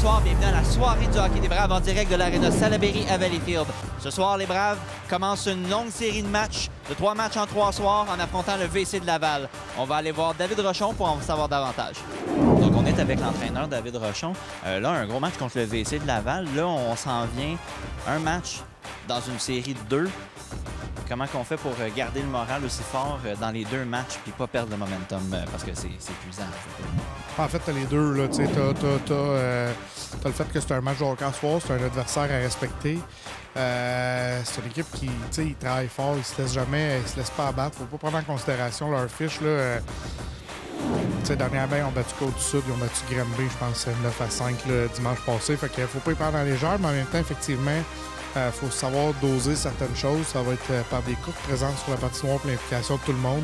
bonsoir, bienvenue à la soirée du hockey des Braves en direct de l'Arena Salaberry à Valleyfield. Ce soir, les Braves commencent une longue série de matchs, de 3 matchs en 3 soirs, en affrontant le VC de Laval. On va aller voir David Rochon pour en savoir davantage. Donc, on est avec l'entraîneur David Rochon. Là, un gros match contre le VC de Laval. Là, on s'en vient un match dans une série de 2. Comment qu'on fait pour garder le moral aussi fort dans les 2 matchs puis pas perdre le momentum parce que c'est épuisant. En fait, tu as les deux. Tu as le fait que c'est un match de hockey à soir, c'est un adversaire à respecter. C'est une équipe qui ils travaillent fort, ils se laissent jamais, ils se laissent pas abattre. Faut pas prendre en considération leur fiche. Dernièrement, ils ont battu Côte-du-Sud, ils ont battu Granby, je pense, 9-5 le dimanche passé. Fait qu'il faut pas y prendre à la légère, mais en même temps, effectivement, faut savoir doser certaines choses. Ça va être par des courtes présences sur la patinoire pour l'implication de tout le monde.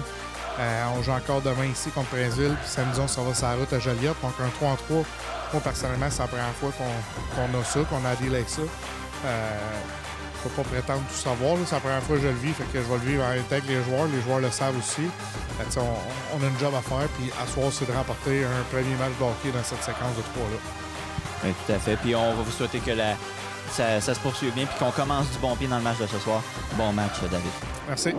On joue encore demain ici contre Princeville, puis samedi, on s'en va sur la route à Joliette. Donc, un 3-3, moi, personnellement, c'est la première fois qu'on a ça, qu'on a à deal avec ça. Faut pas prétendre tout savoir. C'est la première fois que je le vis, fait que je vais le vivre en même temps que les joueurs le savent aussi. On a une job à faire, puis à soir, c'est de remporter un premier match de hockey dans cette séquence de 3-là. Oui, tout à fait. Puis on va vous souhaiter que ça se poursuive bien, puis qu'on commence du bon pied dans le match de ce soir. Bon match, David. Merci.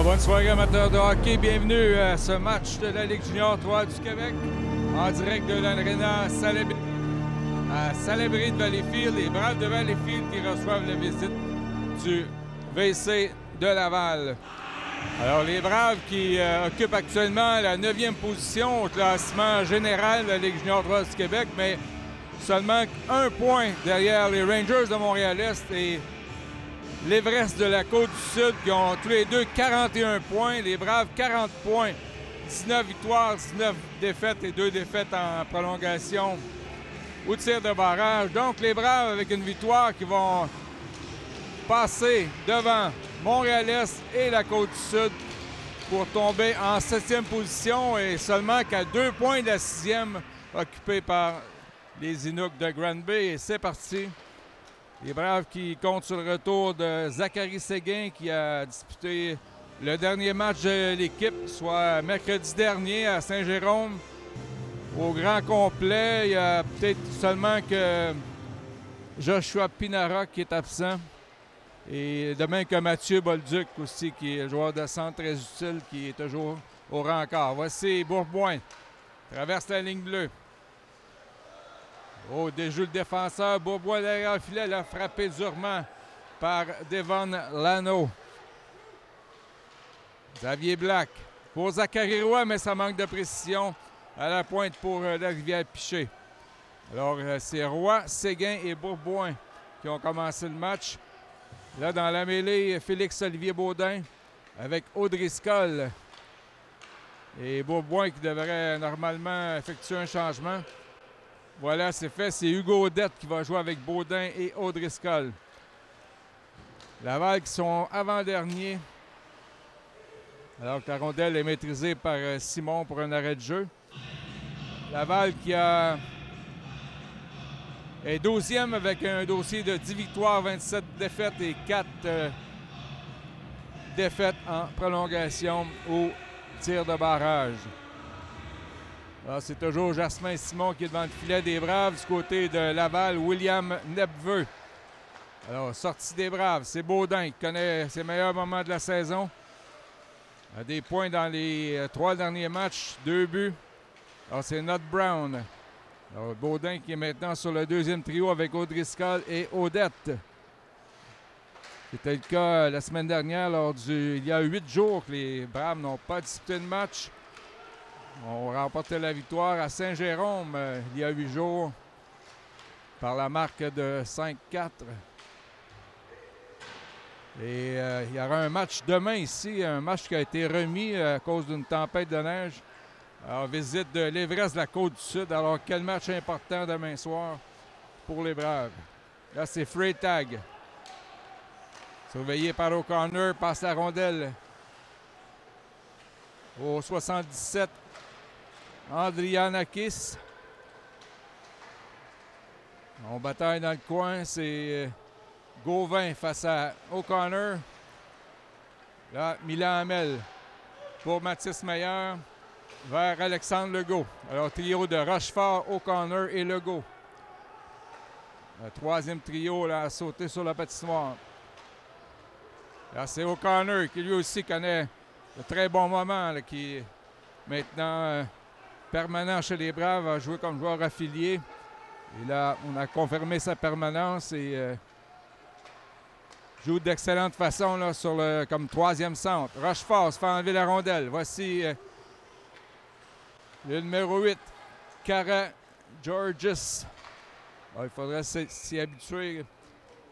Bonne soirée, amateurs de hockey. Bienvenue à ce match de la Ligue junior 3 du Québec, en direct de l'Arena Salaberry à Salaberry de Valleyfield. Les Braves de Valleyfield qui reçoivent la visite du VC de Laval. Alors, les Braves qui occupent actuellement la 9e position au classement général de la Ligue junior 3 du Québec, mais seulement 1 point derrière les Rangers de Montréal-Est et l'Everest de la Côte-du-Sud qui ont tous les deux 41 points. Les Braves, 40 points, 19 victoires, 19 défaites et 2 défaites en prolongation au tir de barrage. Donc, les Braves avec une victoire qui vont passer devant Montréal-Est et la Côte-du-Sud pour tomber en 7e position et seulement qu'à 2 points de la 6e occupée par les Inuks de Granby. Et c'est parti. Les Braves qui comptent sur le retour de Zachary Séguin qui a disputé le dernier match de l'équipe, soit mercredi dernier à Saint-Jérôme. Au grand complet, il y a peut-être seulement que Joshua Pinara qui est absent. Et de même que Mathieu Bolduc aussi, qui est joueur de centre très utile, qui est toujours au rencard. Voici Bourboin, traverse la ligne bleue. Oh, déjoue le défenseur. Bourbois derrière le filet, l'a frappé durement par Devon Lano. Xavier Black pour Zachary Roy, mais ça manque de précision à la pointe pour la Rivière-Piché. Alors, c'est Roy, Séguin et Bourboin qui ont commencé le match. Là, dans la mêlée, Félix-Olivier Baudin avec Audrey Skoll. Et Bourboin qui devrait normalement effectuer un changement. Voilà, c'est fait. C'est Hugo Odette qui va jouer avec Baudin et Audrey Skoll. Laval qui sont avant-derniers. Alors que la rondelle est maîtrisée par Simon pour un arrêt de jeu. Laval qui est 12e avec un dossier de 10 victoires, 27 défaites et 4 défaites en prolongation au tir de barrage. Alors, c'est toujours Jasmin Simon qui est devant le filet des Braves. Du côté de Laval, William Nepveux. Alors, sortie des Braves, c'est Baudin qui connaît ses meilleurs moments de la saison. A des points dans les 3 derniers matchs, 2 buts. Alors, c'est Nott Brown. Alors, Baudin qui est maintenant sur le 2e trio avec Audrey Skoll et Odette. C'était le cas la semaine dernière, il y a 8 jours que les Braves n'ont pas disputé de match. On remportait la victoire à Saint-Jérôme il y a 8 jours par la marque de 5-4. Et il y aura un match demain ici, un match qui a été remis à cause d'une tempête de neige. Alors, visite de l'Everest de la Côte-du-Sud. Alors, quel match important demain soir pour les Braves. Là, c'est Freytag. Surveillé par O'Connor, passe la rondelle au 77. Andrianakis. On bataille dans le coin, c'est Gauvin face à O'Connor. Là, Milan Hamel pour Mathis Meyer. vers Alexandre Legault. Alors, trio de Rochefort, O'Connor et Legault. Le troisième trio là, a sauté sur la patinoire. Là, c'est O'Connor qui lui aussi connaît de très bons moments, là, qui est maintenant permanent chez les Braves, a joué comme joueur affilié. Et là, on a confirmé sa permanence et joue d'excellente façon là, comme troisième centre. Rochefort se fait enlever la rondelle. Voici le numéro 8, Cara Georges. Il faudrait s'y habituer.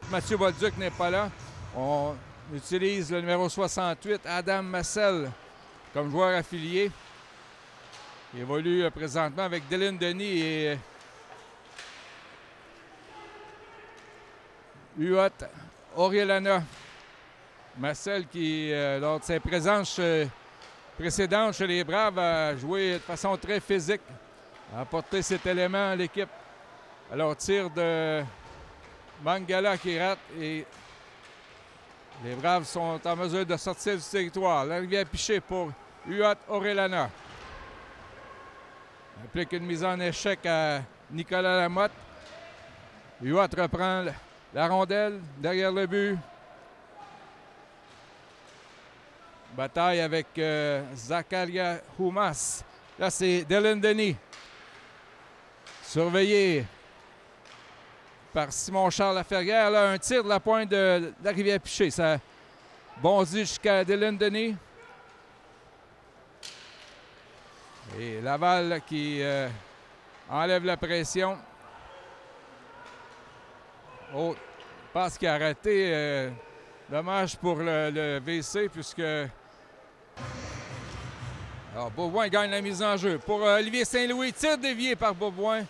Mathieu Bolduc n'est pas là. On utilise le numéro 68, Adam Massel, comme joueur affilié. Il évolue présentement avec Dylan Denis et Huot Orielana. Massel qui, lors de ses présences précédentes chez les Braves, a joué de façon très physique, a apporté cet élément à l'équipe. Alors, tir de Mangala qui rate et les Braves sont en mesure de sortir du territoire. L'arrivée à picher pour Huot Orellana. Applique une mise en échec à Nicolas Lamotte. Huot reprend la rondelle derrière le but. Bataille avec Zakaria Houmas. Là, c'est Dylan Denis. Surveillé par Simon-Charles Laferrière. Là, un tir de la pointe de l'arrivée à picher. Ça bondit jusqu'à Dylan Denis. Et Laval qui enlève la pression. Oh, passe qui a raté. Dommage pour le VC puisque... Alors, Beauboin gagne la mise en jeu. Pour Olivier Saint-Louis, tir dévié par Beauboin.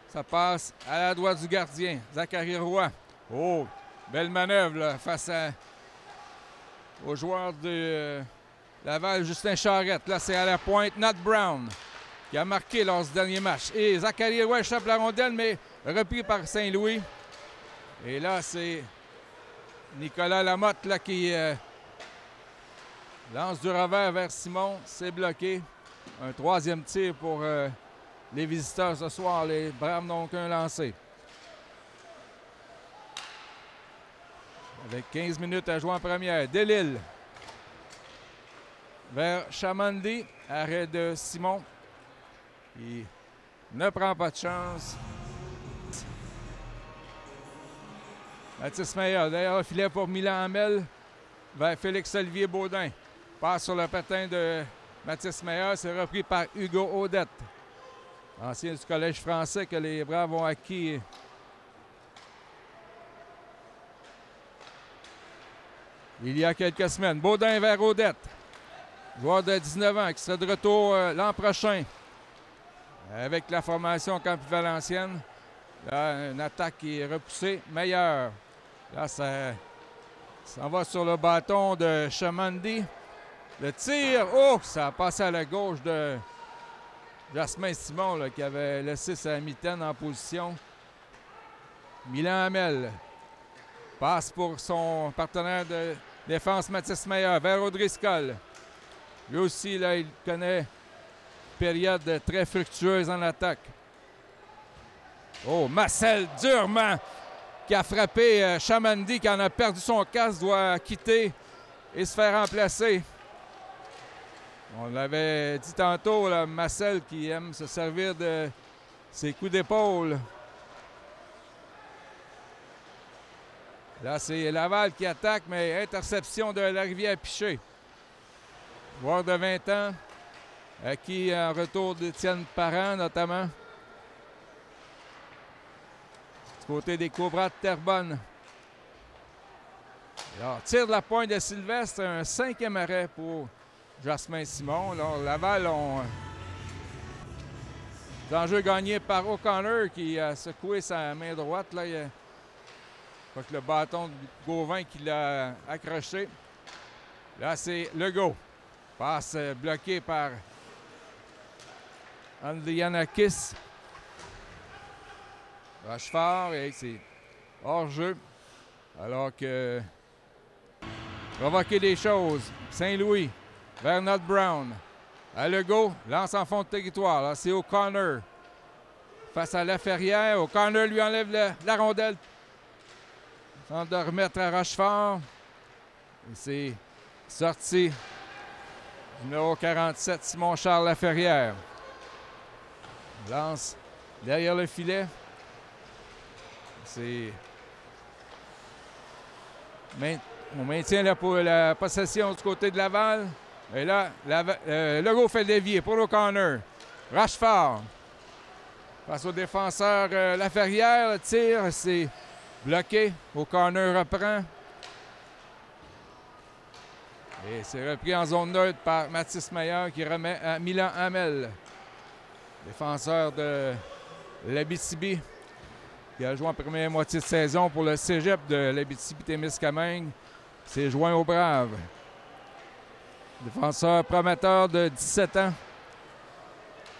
Ça passe à la droite du gardien, Zachary Roy. Oh, belle manœuvre là, face au joueur de Laval, Justin Charette. Là, c'est à la pointe, Nat Brown, qui a marqué lors du dernier match. Et Zachary Roy échappe la rondelle, mais repris par Saint-Louis. Et là, c'est Nicolas Lamotte là, qui lance du revers vers Simon. C'est bloqué. Un troisième tir pour les visiteurs ce soir. Les Braves n'ont qu'un lancé. Avec 15 minutes à jouer en première. Delille vers Chamandi. Arrêt de Simon. Il ne prend pas de chance. Mathis Meyer, d'ailleurs, filet pour Milan Hamel vers Félix-Olivier Baudin. Passe sur le patin de Mathis Meyer. C'est repris par Hugo Audette, ancien du Collège français que les Braves ont acquis il y a quelques semaines. Baudin vers Audette, joueur de 19 ans qui sera de retour l'an prochain avec la formation Campus Valenciennes. Là, une attaque qui est repoussée. Meilleur. Là, ça va sur le bâton de Chamandi. Le tir, oh, ça a passé à la gauche de Jasmin Simon là, qui avait laissé sa mitaine en position. Milan Hamel passe pour son partenaire de défense Mathis Meyer vers Audrey Skoll. Lui aussi, là, il connaît une période très fructueuse en attaque. Oh, Marcel durement qui a frappé Chamandi, qui en a perdu son casque, doit quitter et se faire remplacer. On l'avait dit tantôt, là, Marcel qui aime se servir de ses coups d'épaule. Là, c'est Laval qui attaque, mais interception de l'arrivée à picher. Joueur de 20 ans, acquis en retour d'Étienne Parent, notamment. Du côté des Cobras de Terrebonne. Alors, tir de la pointe de Sylvestre, un 5e arrêt pour Jasmin Simon. Alors, Laval ont l'enjeu gagné par O'Connor qui a secoué sa main droite. Là, il crois que le bâton de Gauvin qui l'a accroché. Là, c'est Legault. Passe bloqué par Andrianakis. Rochefort, et c'est hors-jeu. Alors que provoquer des choses. Saint-Louis vers Nat Brown. À Legault, lance en fond de territoire. Là, c'est O'Connor. Face à Laferrière. O'Connor lui enlève la rondelle. Tente de remettre à Rochefort. Et c'est sorti. Numéro 47, Simon-Charles Laferrière. Lance derrière le filet. On maintient la possession du côté de Laval. Et là, Legault fait le dévier pour O'Connor. Rochefort. Face au défenseur Laferrière, le tir, c'est bloqué. O'Connor reprend. Et c'est repris en zone neutre par Mathis Meilleur qui remet à Milan Hamel. Défenseur de l'Abitibi, qui a joué en première moitié de saison pour le cégep de l'Abitibi-Témiscamingue, s'est joint aux Braves. Défenseur prometteur de 17 ans,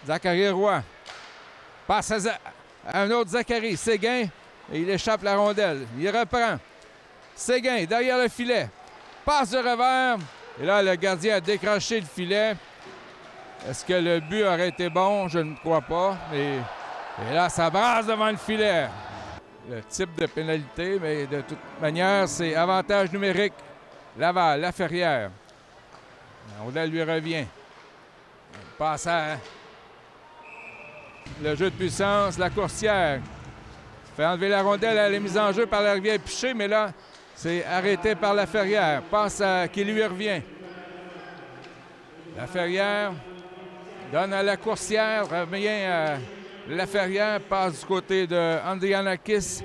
Zachary Roy. Passe à un autre Zachary, Séguin, et il échappe la rondelle. Il reprend. Séguin, derrière le filet. Passe de revers. Et là, le gardien a décroché le filet. Est-ce que le but aurait été bon? Je ne crois pas. Et là, ça brasse devant le filet. Le type de pénalité, mais de toute manière, c'est avantage numérique. Laval, Laferrière. La rondelle lui revient. Il passe à le jeu de puissance, la coursière. Il fait enlever la rondelle, elle est mise en jeu par la rivière Piché, mais là, c'est arrêté par Laferrière. Passe à qui lui revient. Laferrière donne à la coursière, revient à Laferrière, passe du côté de Andrianakis.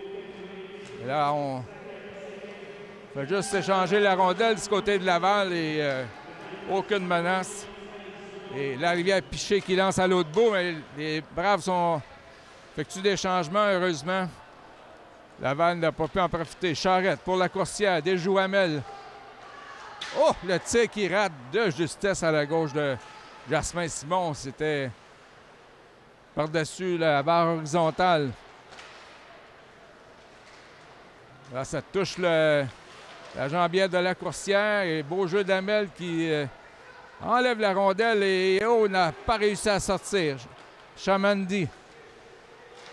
Et là, on fait juste échanger la rondelle du côté de Laval et aucune menace. Et la rivière Piché qui lance à l'autre bout, mais les Braves effectuent des changements, heureusement. Laval n'a pas pu en profiter. Charrette pour la coursière, déjoue Hamel. Oh, le tir qui rate de justesse à la gauche de Jasmin Simon. C'était par-dessus la barre horizontale. Là, ça touche la jambière de la coursière et beau jeu d'Hamel qui enlève la rondelle et n'a pas réussi à sortir. Chamandi.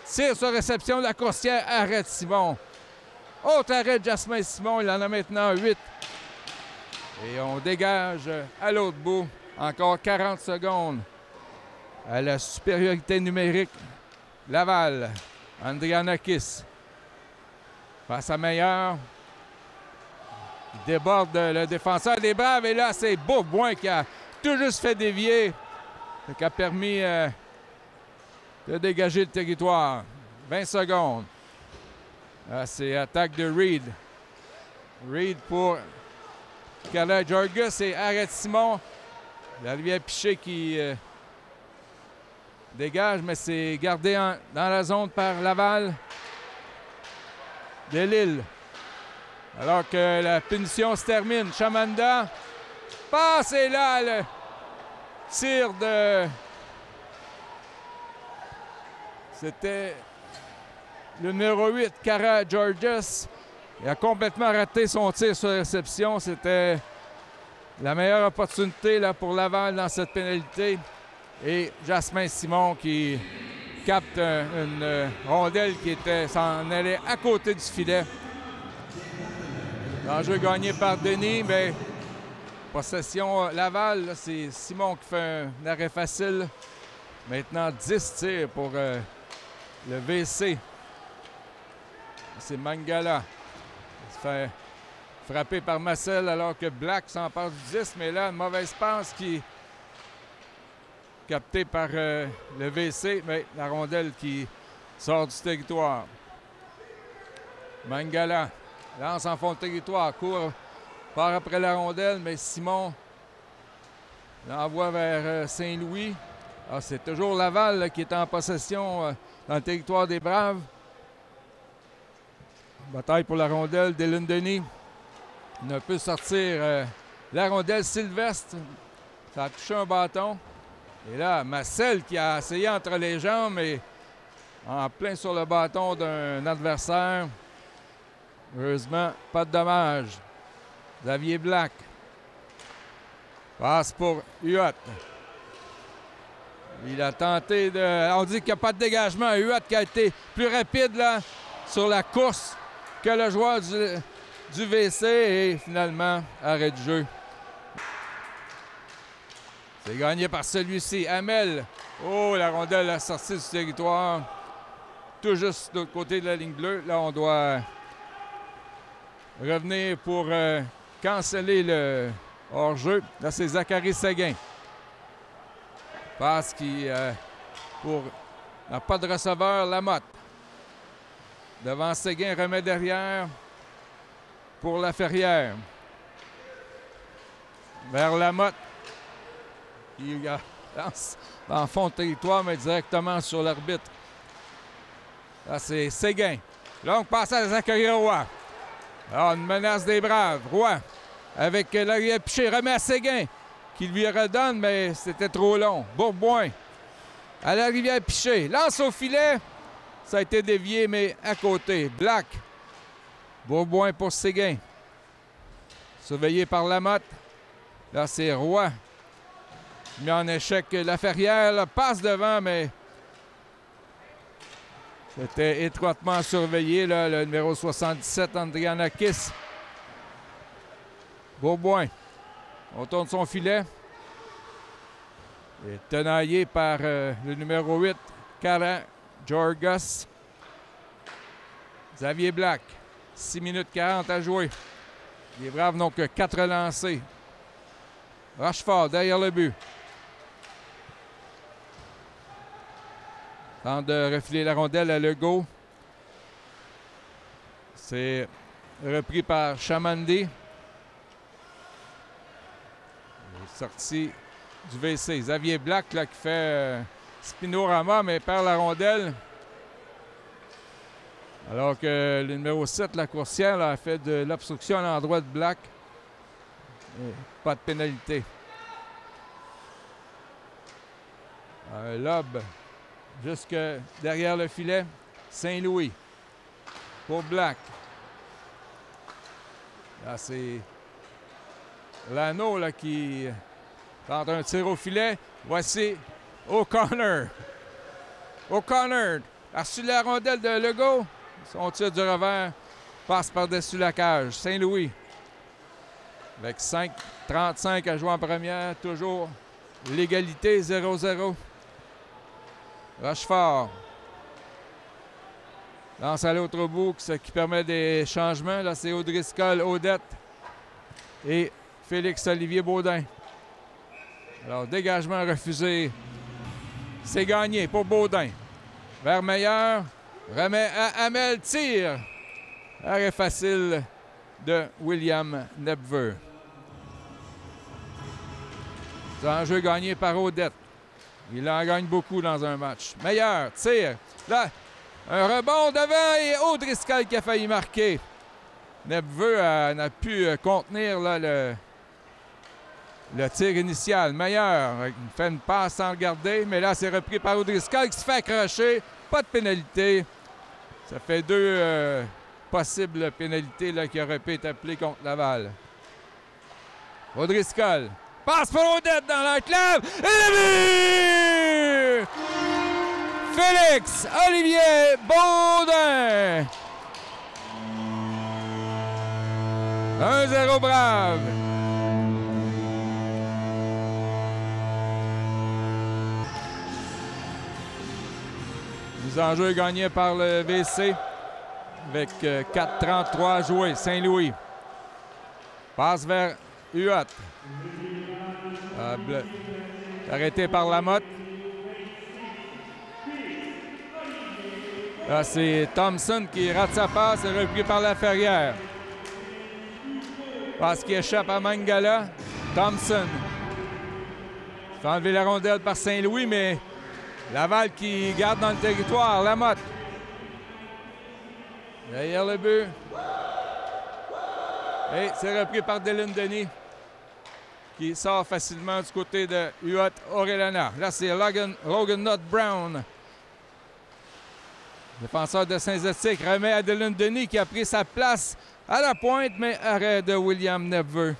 Tire sur réception de la coursière, arrête Simon. Autre arrêt de Jasmin Simon, il en a maintenant 8. Et on dégage à l'autre bout. Encore 40 secondes à la supériorité numérique. Laval, Andrianakis. Face à Meilleur. Il déborde le défenseur des Braves. Et là, c'est Beauboin qui a tout juste fait dévier. Ce qui a permis de dégager le territoire. 20 secondes. Là, c'est attaque de Reed. Reed pour Carla Jorgus et arrête Simon. La rivière Piché qui dégage, mais c'est gardé dans la zone par Laval. Delisle. Alors que la punition se termine. Chamanda passe et là, le tir de... C'était le numéro 8, Cara Georges. Il a complètement raté son tir sur réception. C'était la meilleure opportunité là, pour Laval dans cette pénalité. Et Jasmin Simon qui capte une rondelle qui s'en allait à côté du filet. L'enjeu gagné par Denis, mais possession Laval, c'est Simon qui fait un arrêt facile. Maintenant 10 tirs pour le VC. C'est Mangala. Il se fait frapper par Marcel alors que Black s'empare du 10, mais là, une mauvaise passe qui est captée par le VC, mais la rondelle qui sort du territoire. Mangala lance en fond de territoire, court, part après la rondelle, mais Simon l'envoie vers Saint-Louis. Ah, c'est toujours Laval là, qui est en possession dans le territoire des Braves. Bataille pour la rondelle d'Hélène Denis. Il ne peut sortir la rondelle Sylvestre. Ça a touché un bâton. Et là, Marcel qui a essayé entre les jambes, mais en plein sur le bâton d'un adversaire. Heureusement, pas de dommage. Xavier Black. Passe pour Huot. Il a tenté de... On dit qu'il n'y a pas de dégagement. Huot qui a été plus rapide là, sur la course que le joueur du VC. Et finalement, arrêt du jeu. C'est gagné par celui-ci. Hamel. Oh, la rondelle a sorti du territoire. Tout juste de l'autre côté de la ligne bleue. Là, on doit revenir pour canceller le hors-jeu. Là, c'est Zachary Séguin. Passe qui, n'a pas de receveur, Lamotte. Devant Séguin, remet derrière pour Laferrière. Vers Lamotte. Il lance dans le fond de territoire, mais directement sur l'arbitre. Là, c'est Séguin. Longue passe à Zachary Roy. Alors, une menace des Braves. Roy, avec l'arrière Piché, remet à Séguin, qui lui redonne, mais c'était trop long. Bourboin, à la rivière Piché. Lance au filet. Ça a été dévié, mais à côté. Black. Bourboin pour Séguin. Surveillé par Lamotte. Là, c'est Roy. Mis en échec Laferrière. Là, passe devant, mais c'était étroitement surveillé, là, le numéro 77, Andrianakis. Bourboin. On tourne son filet. Et tenaillé par le numéro 8, Kara Jorgas. Xavier Black. 6 minutes 40 à jouer. Les Braves n'ont que 4 lancés. Rochefort derrière le but. Tente de refiler la rondelle à Legault. C'est repris par Chamandi. Sortie du VC. Xavier Black là, qui fait spinorama, mais perd la rondelle. Alors que le numéro 7, la coursière, là, a fait de l'obstruction à l'endroit de Black. Et pas de pénalité. Un lob jusque derrière le filet. Saint-Louis pour Black. Là, c'est Lano là, qui tente un tir au filet. Voici O'Connor. O'Connor a reçu la rondelle de Legault. Son tir du revers passe par-dessus la cage. Saint-Louis avec 5:35 à jouer en première. Toujours l'égalité 0-0. Rochefort lance à l'autre bout, ce qui permet des changements. Là, c'est O'Driscoll, Odette et Félix-Olivier Baudin. Alors, dégagement refusé. C'est gagné pour Baudin. Vers Meilleur. Remet à Hamel. Tire. Arrêt facile de William Nepveux. C'est un jeu gagné par Odette. Il en gagne beaucoup dans un match. Meilleur. Tire. Là, un rebond devant et O'Driscoll qui a failli marquer. Nepveux n'a pu contenir là, le tir initial. Meilleur, il fait une passe sans regarder, mais là, c'est repris par O'Driscoll qui se fait accrocher. Pas de pénalité. Ça fait 2 possibles pénalités là, qui auraient pu être appelées contre Laval. O'Driscoll. Passe pour Odette dans l'enclave. Et le but! Félix-Olivier Baudin. 1-0 Brave. Mise en jeu gagnée par le VC avec 4:33 joués. Saint-Louis. Passe vers Huot. Arrêté par Lamotte. Là, c'est Thompson qui rate sa passe et repris par Laferrière. Passe qui échappe à Mangala. Thompson. Il fait enlever la rondelle par Saint-Louis, mais Laval qui garde dans le territoire. Lamotte. Derrière le but. Et c'est repris par Dylan Denis, qui sort facilement du côté de Huot Orellana. Là, c'est Logan Nutt Brown. Défenseur de Saint-Étienne remet à Dylan Denis qui a pris sa place à la pointe, mais arrêt de William Nepveux.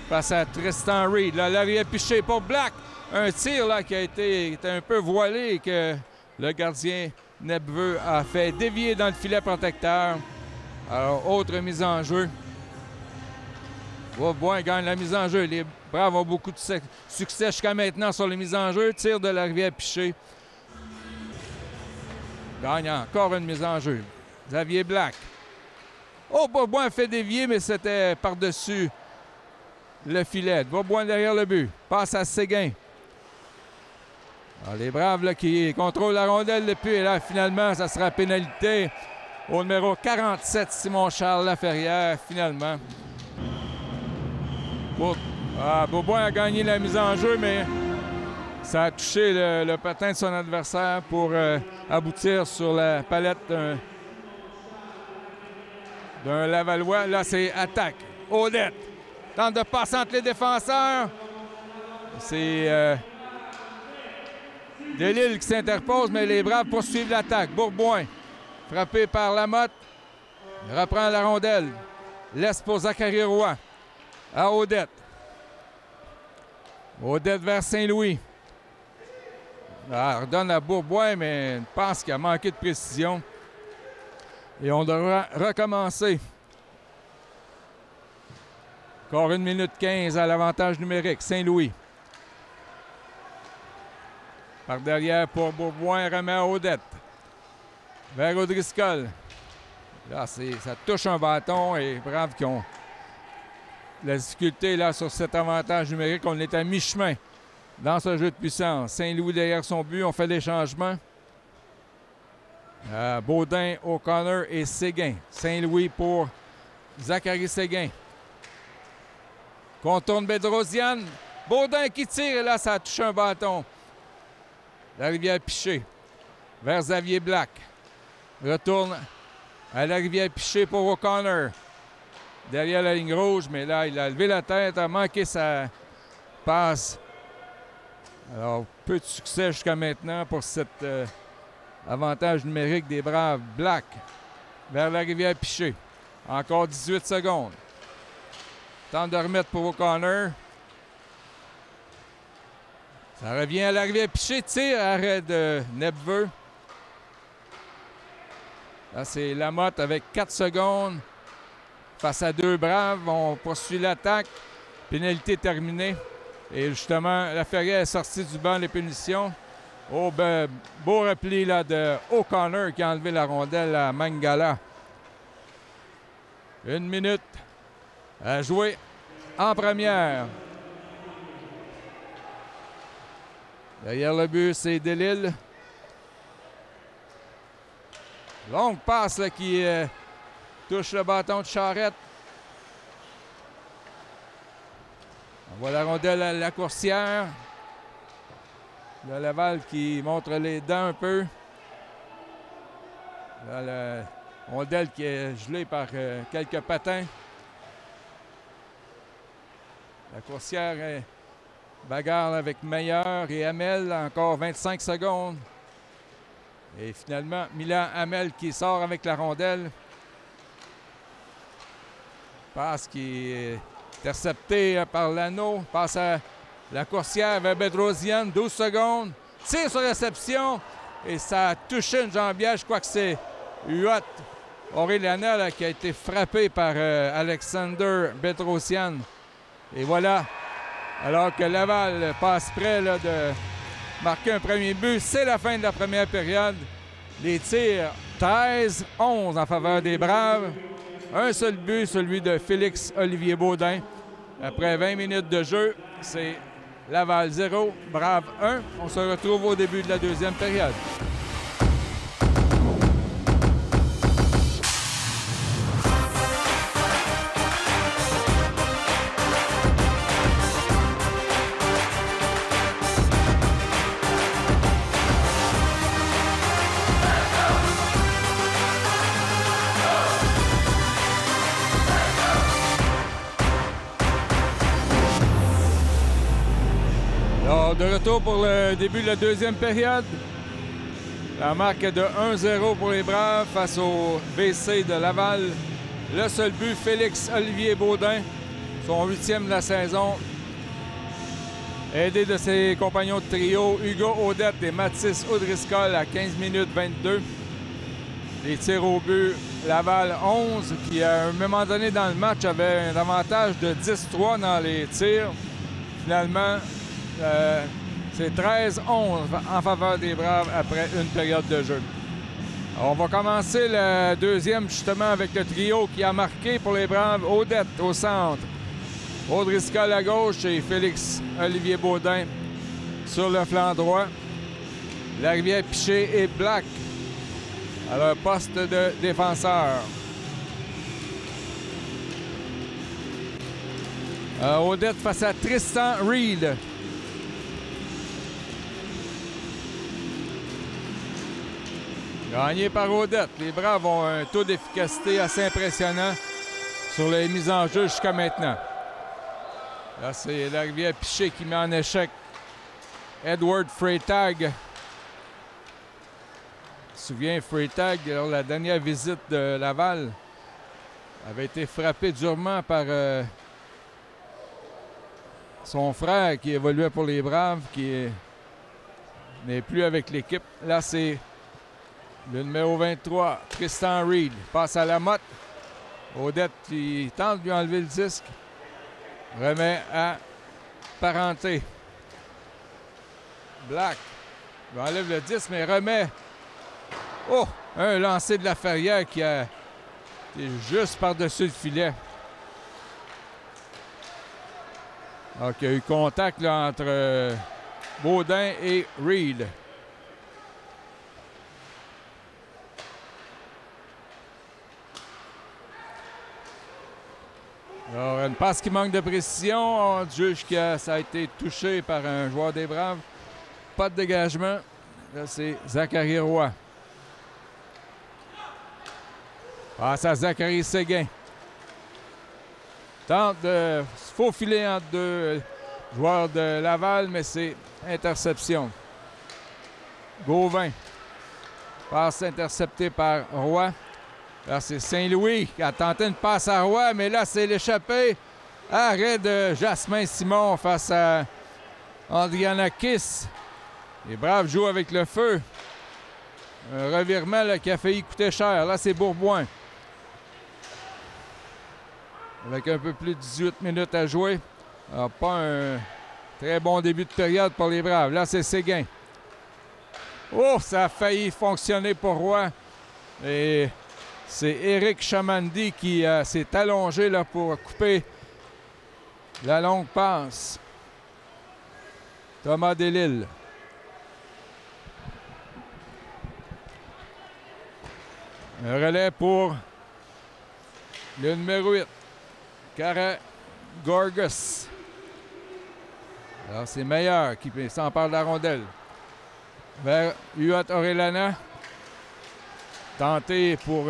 Passe à Tristan Reed. Là, l'arrière Piché pour Black. un tir là, qui était un peu voilé et que le gardien Nepveux a fait dévier dans le filet protecteur. Alors, autre mise en jeu. Beaubois gagne la mise en jeu. Les Braves ont beaucoup de succès jusqu'à maintenant sur les mises en jeu. Tir de la Rivière-Piché. Gagne encore une mise en jeu. Xavier Black. Oh, Beaubois a fait dévier, mais c'était par-dessus le filet. Beaubois derrière le but. Passe à Séguin. Alors, les Braves là, qui contrôlent la rondelle depuis. Et là, finalement, ça sera pénalité au numéro 47, Simon-Charles Laferrière, finalement. Beaubois a gagné la mise en jeu, mais ça a touché le patin de son adversaire pour aboutir sur la palette d'un Lavallois. Là, c'est attaque. Audette tente de passer entre les défenseurs. C'est Delisle qui s'interpose, mais les Braves poursuivent l'attaque. Bourboin, frappé par Lamotte, reprend la rondelle. Laisse pour Zachary Roy. À Audette. Audette vers Saint-Louis. Redonne à Bourbois, mais je pense qu'il a manqué de précision. Et on devra recommencer. Encore 1 minute 15 à l'avantage numérique. Saint-Louis. Par derrière pour Bourbois, remet à Audette. Vers O'Driscoll. Là, ça touche un bâton et Braves qui ont la difficulté là sur cet avantage numérique. On est à mi-chemin dans ce jeu de puissance. Saint-Louis derrière son but, on fait des changements. Baudin, O'Connor et Séguin. Saint-Louis pour Zachary Séguin. Contourne Bedrosian. Baudin qui tire et là, ça a touché un bâton. La Rivière-Piché vers Xavier Black. Retourne à la Rivière-Piché pour O'Connor. Derrière la ligne rouge, mais là, il a levé la tête, a manqué sa passe. Alors, peu de succès jusqu'à maintenant pour cet avantage numérique des Braves. Black vers la Rivière-Piché. Encore 18 secondes. Tente de remettre pour O'Connor. Ça revient à la Rivière-Piché. Tire, arrêt de Nepveux. Là, c'est Lamotte avec 4 secondes. Face à 2 Braves, on poursuit l'attaque. Pénalité terminée. Et justement, Laferrière est sorti du banc des punitions. Oh, ben, beau repli là, de O'Connor qui a enlevé la rondelle à Mangala. 1 minute à jouer en première. Derrière le but, c'est Delisle. Longue passe là, qui touche le bâton de Charrette. On voit la rondelle à la coursière. Le Laval qui montre les dents un peu. Là, la rondelle qui est gelée par quelques patins. La coursière bagarre avec Meilleur et Hamel. Encore 25 secondes. Et finalement, Milan Hamel qui sort avec la rondelle. Passe qui est intercepté par Lano. Passe à la coursière vers Bedrosian. 12 secondes. Tire sur réception. Et ça a touché une jambière. Je crois que c'est Huot Aureliana qui a été frappé par Alexander Bedrosian. Et voilà. Alors que Laval passe près là, de marquer un premier but. C'est la fin de la première période. Les tirs 13-11 en faveur des Braves. Un seul but, celui de Félix-Olivier Baudin. Après 20 minutes de jeu, c'est Laval 0, Braves 1. On se retrouve au début de la deuxième période. De retour pour le début de la deuxième période. La marque est de 1-0 pour les Braves face au VC de Laval. Le seul but, Félix-Olivier Baudin, son 8e de la saison. Aidé de ses compagnons de trio, Hugo Audette et Mathis O'Driscoll à 15 minutes 22. Les tirs au but, Laval 11, qui à un moment donné dans le match avait un avantage de 10-3 dans les tirs. Finalement, c'est 13-11 en faveur des Braves après une période de jeu. Alors, on va commencer le deuxième justement avec le trio qui a marqué pour les Braves. Audette au centre, O'Driscoll à gauche et Félix-Olivier Baudin sur le flanc droit. Larivière-Piché et Black à leur poste de défenseur. Audette face à Tristan Reed. Gagné par Audette. Les Braves ont un taux d'efficacité assez impressionnant sur les mises en jeu jusqu'à maintenant. Là, c'est Larivière-Piché qui met en échec Edward Freytag. Je me souviens, Freytag, lors de la dernière visite de Laval, avait été frappé durement par son frère qui évoluait pour les Braves, qui n'est plus avec l'équipe. Là, c'est le numéro 23, Tristan Reed. Passe à Lamotte. Audette qui tente de lui enlever le disque. Remet à Parenté. Black lui enlève le disque, mais remet. Oh! Un lancer de Laferrière qui est juste par-dessus le filet. Donc, il y a eu contact là, entre Baudin et Reed. Alors, une passe qui manque de précision. On juge que ça a été touché par un joueur des Braves. Pas de dégagement. Là, c'est Zachary Roy. Passe à Zachary Séguin. Tente de se faufiler entre deux joueurs de Laval, mais c'est interception. Gauvin. Passe interceptée par Roy. Là, c'est Saint-Louis qui a tenté une passe à Roy, mais là, c'est l'échappée. Arrêt de Jasmin Simon face à Andrianakis. Les Braves jouent avec le feu. Un revirement là, qui a failli coûter cher. Là, c'est Bourboin. Avec un peu plus de 18 minutes à jouer. Alors, pas un très bon début de période pour les Braves. Là, c'est Séguin. Oh, ça a failli fonctionner pour Roy. Et c'est Éric Chamandi qui s'est allongé là, pour couper la longue passe. Thomas Delisle. Un relais pour le numéro 8, Kara Gorgas. Alors, c'est Meilleur qui s'empare de la rondelle. Vers Huot Orellana. Tenté pour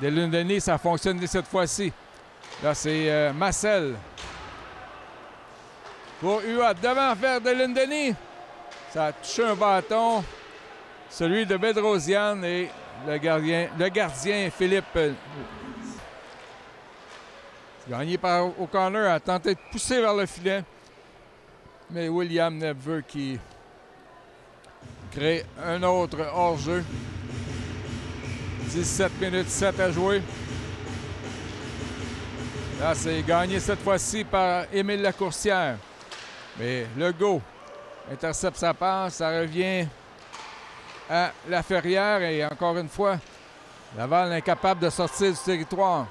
Delundeni, ça fonctionne cette fois-ci. Là, c'est Massel. Pour Huot, devant vers Delundeni. Ça a touché un bâton. Celui de Bedrosian et le gardien Philippe. Gagné par O'Connor, a tenté de pousser vers le filet. Mais William Nepveux qui crée un autre hors-jeu. 17 minutes 7 à jouer. Là, c'est gagné cette fois-ci par Émile Lacourcière. Mais Legault intercepte sa passe. Ça revient à Laferrière. Et encore une fois, Laval incapable de sortir du territoire.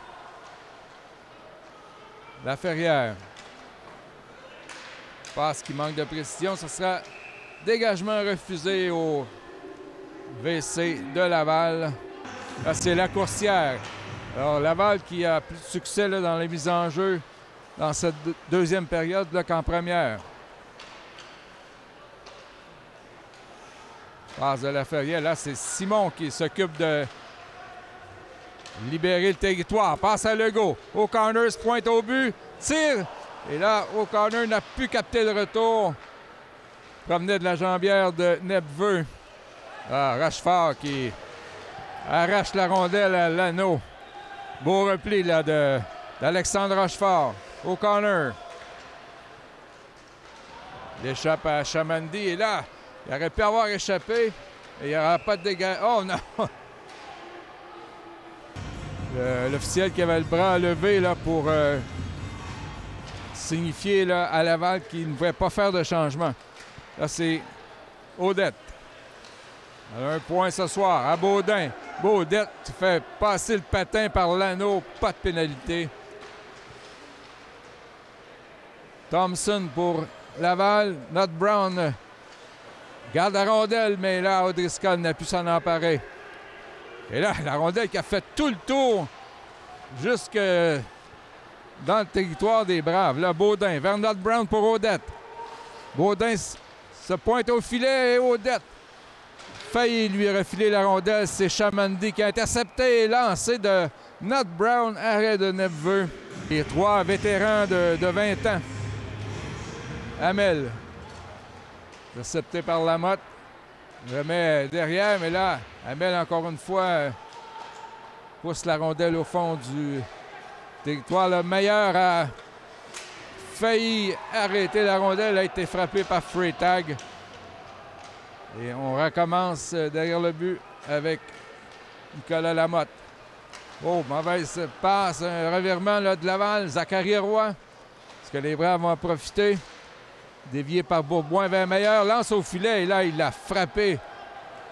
Laferrière. Passe qui manque de précision. Ce sera dégagement refusé au WC de Laval. Là, c'est Lacourcière. Alors, Laval qui a plus de succès là, dans les mises en jeu dans cette deuxième période là, qu'en première. Passe de Laferrière. Là, c'est Simon qui s'occupe de libérer le territoire. Passe à Legault. O'Connor se pointe au but. Tire. Et là, O'Connor n'a plus capté le retour. Provenait de la jambière de Nepveux. Ah, Rochefort qui arrache la rondelle à l'anneau. Beau repli là d'Alexandre Rochefort. O'Connor. Il échappe à Chamandi. Et là, il aurait pu avoir échappé. Et il n'y aura pas de dégâts. Oh non! L'officiel qui avait le bras levé là, pour signifier là, à Laval qu'il ne pouvait pas faire de changement. Là, c'est Audette. Elle a un point ce soir à Baudin. Baudette fait passer le patin par l'anneau. Pas de pénalité. Thompson pour Laval. Not Brown garde la rondelle, mais là, O'Driscoll n'a pu s'en emparer. Et là, la rondelle qui a fait tout le tour jusque dans le territoire des Braves. Là, Baudin vers Not Brown pour Audette. Baudin se pointe au filet et Audette faillit lui refiler la rondelle. C'est Chamandi qui a intercepté et lancé de Not Brown, arrêt de Nepveux. Les trois vétérans de 20 ans. Hamel, intercepté par Lamotte. Remet derrière, mais là, Hamel, encore une fois, pousse la rondelle au fond du territoire. Le meilleur a failli arrêter la rondelle, a été frappé par Freytag. Et on recommence derrière le but avec Nicolas Lamotte. Oh, mauvaise passe, un revirement là, de Laval. Zachary Roy. Est-ce que les Braves vont en profiter? Dévié par Bourboin vers Meilleur, lance au filet et là, il l'a frappé.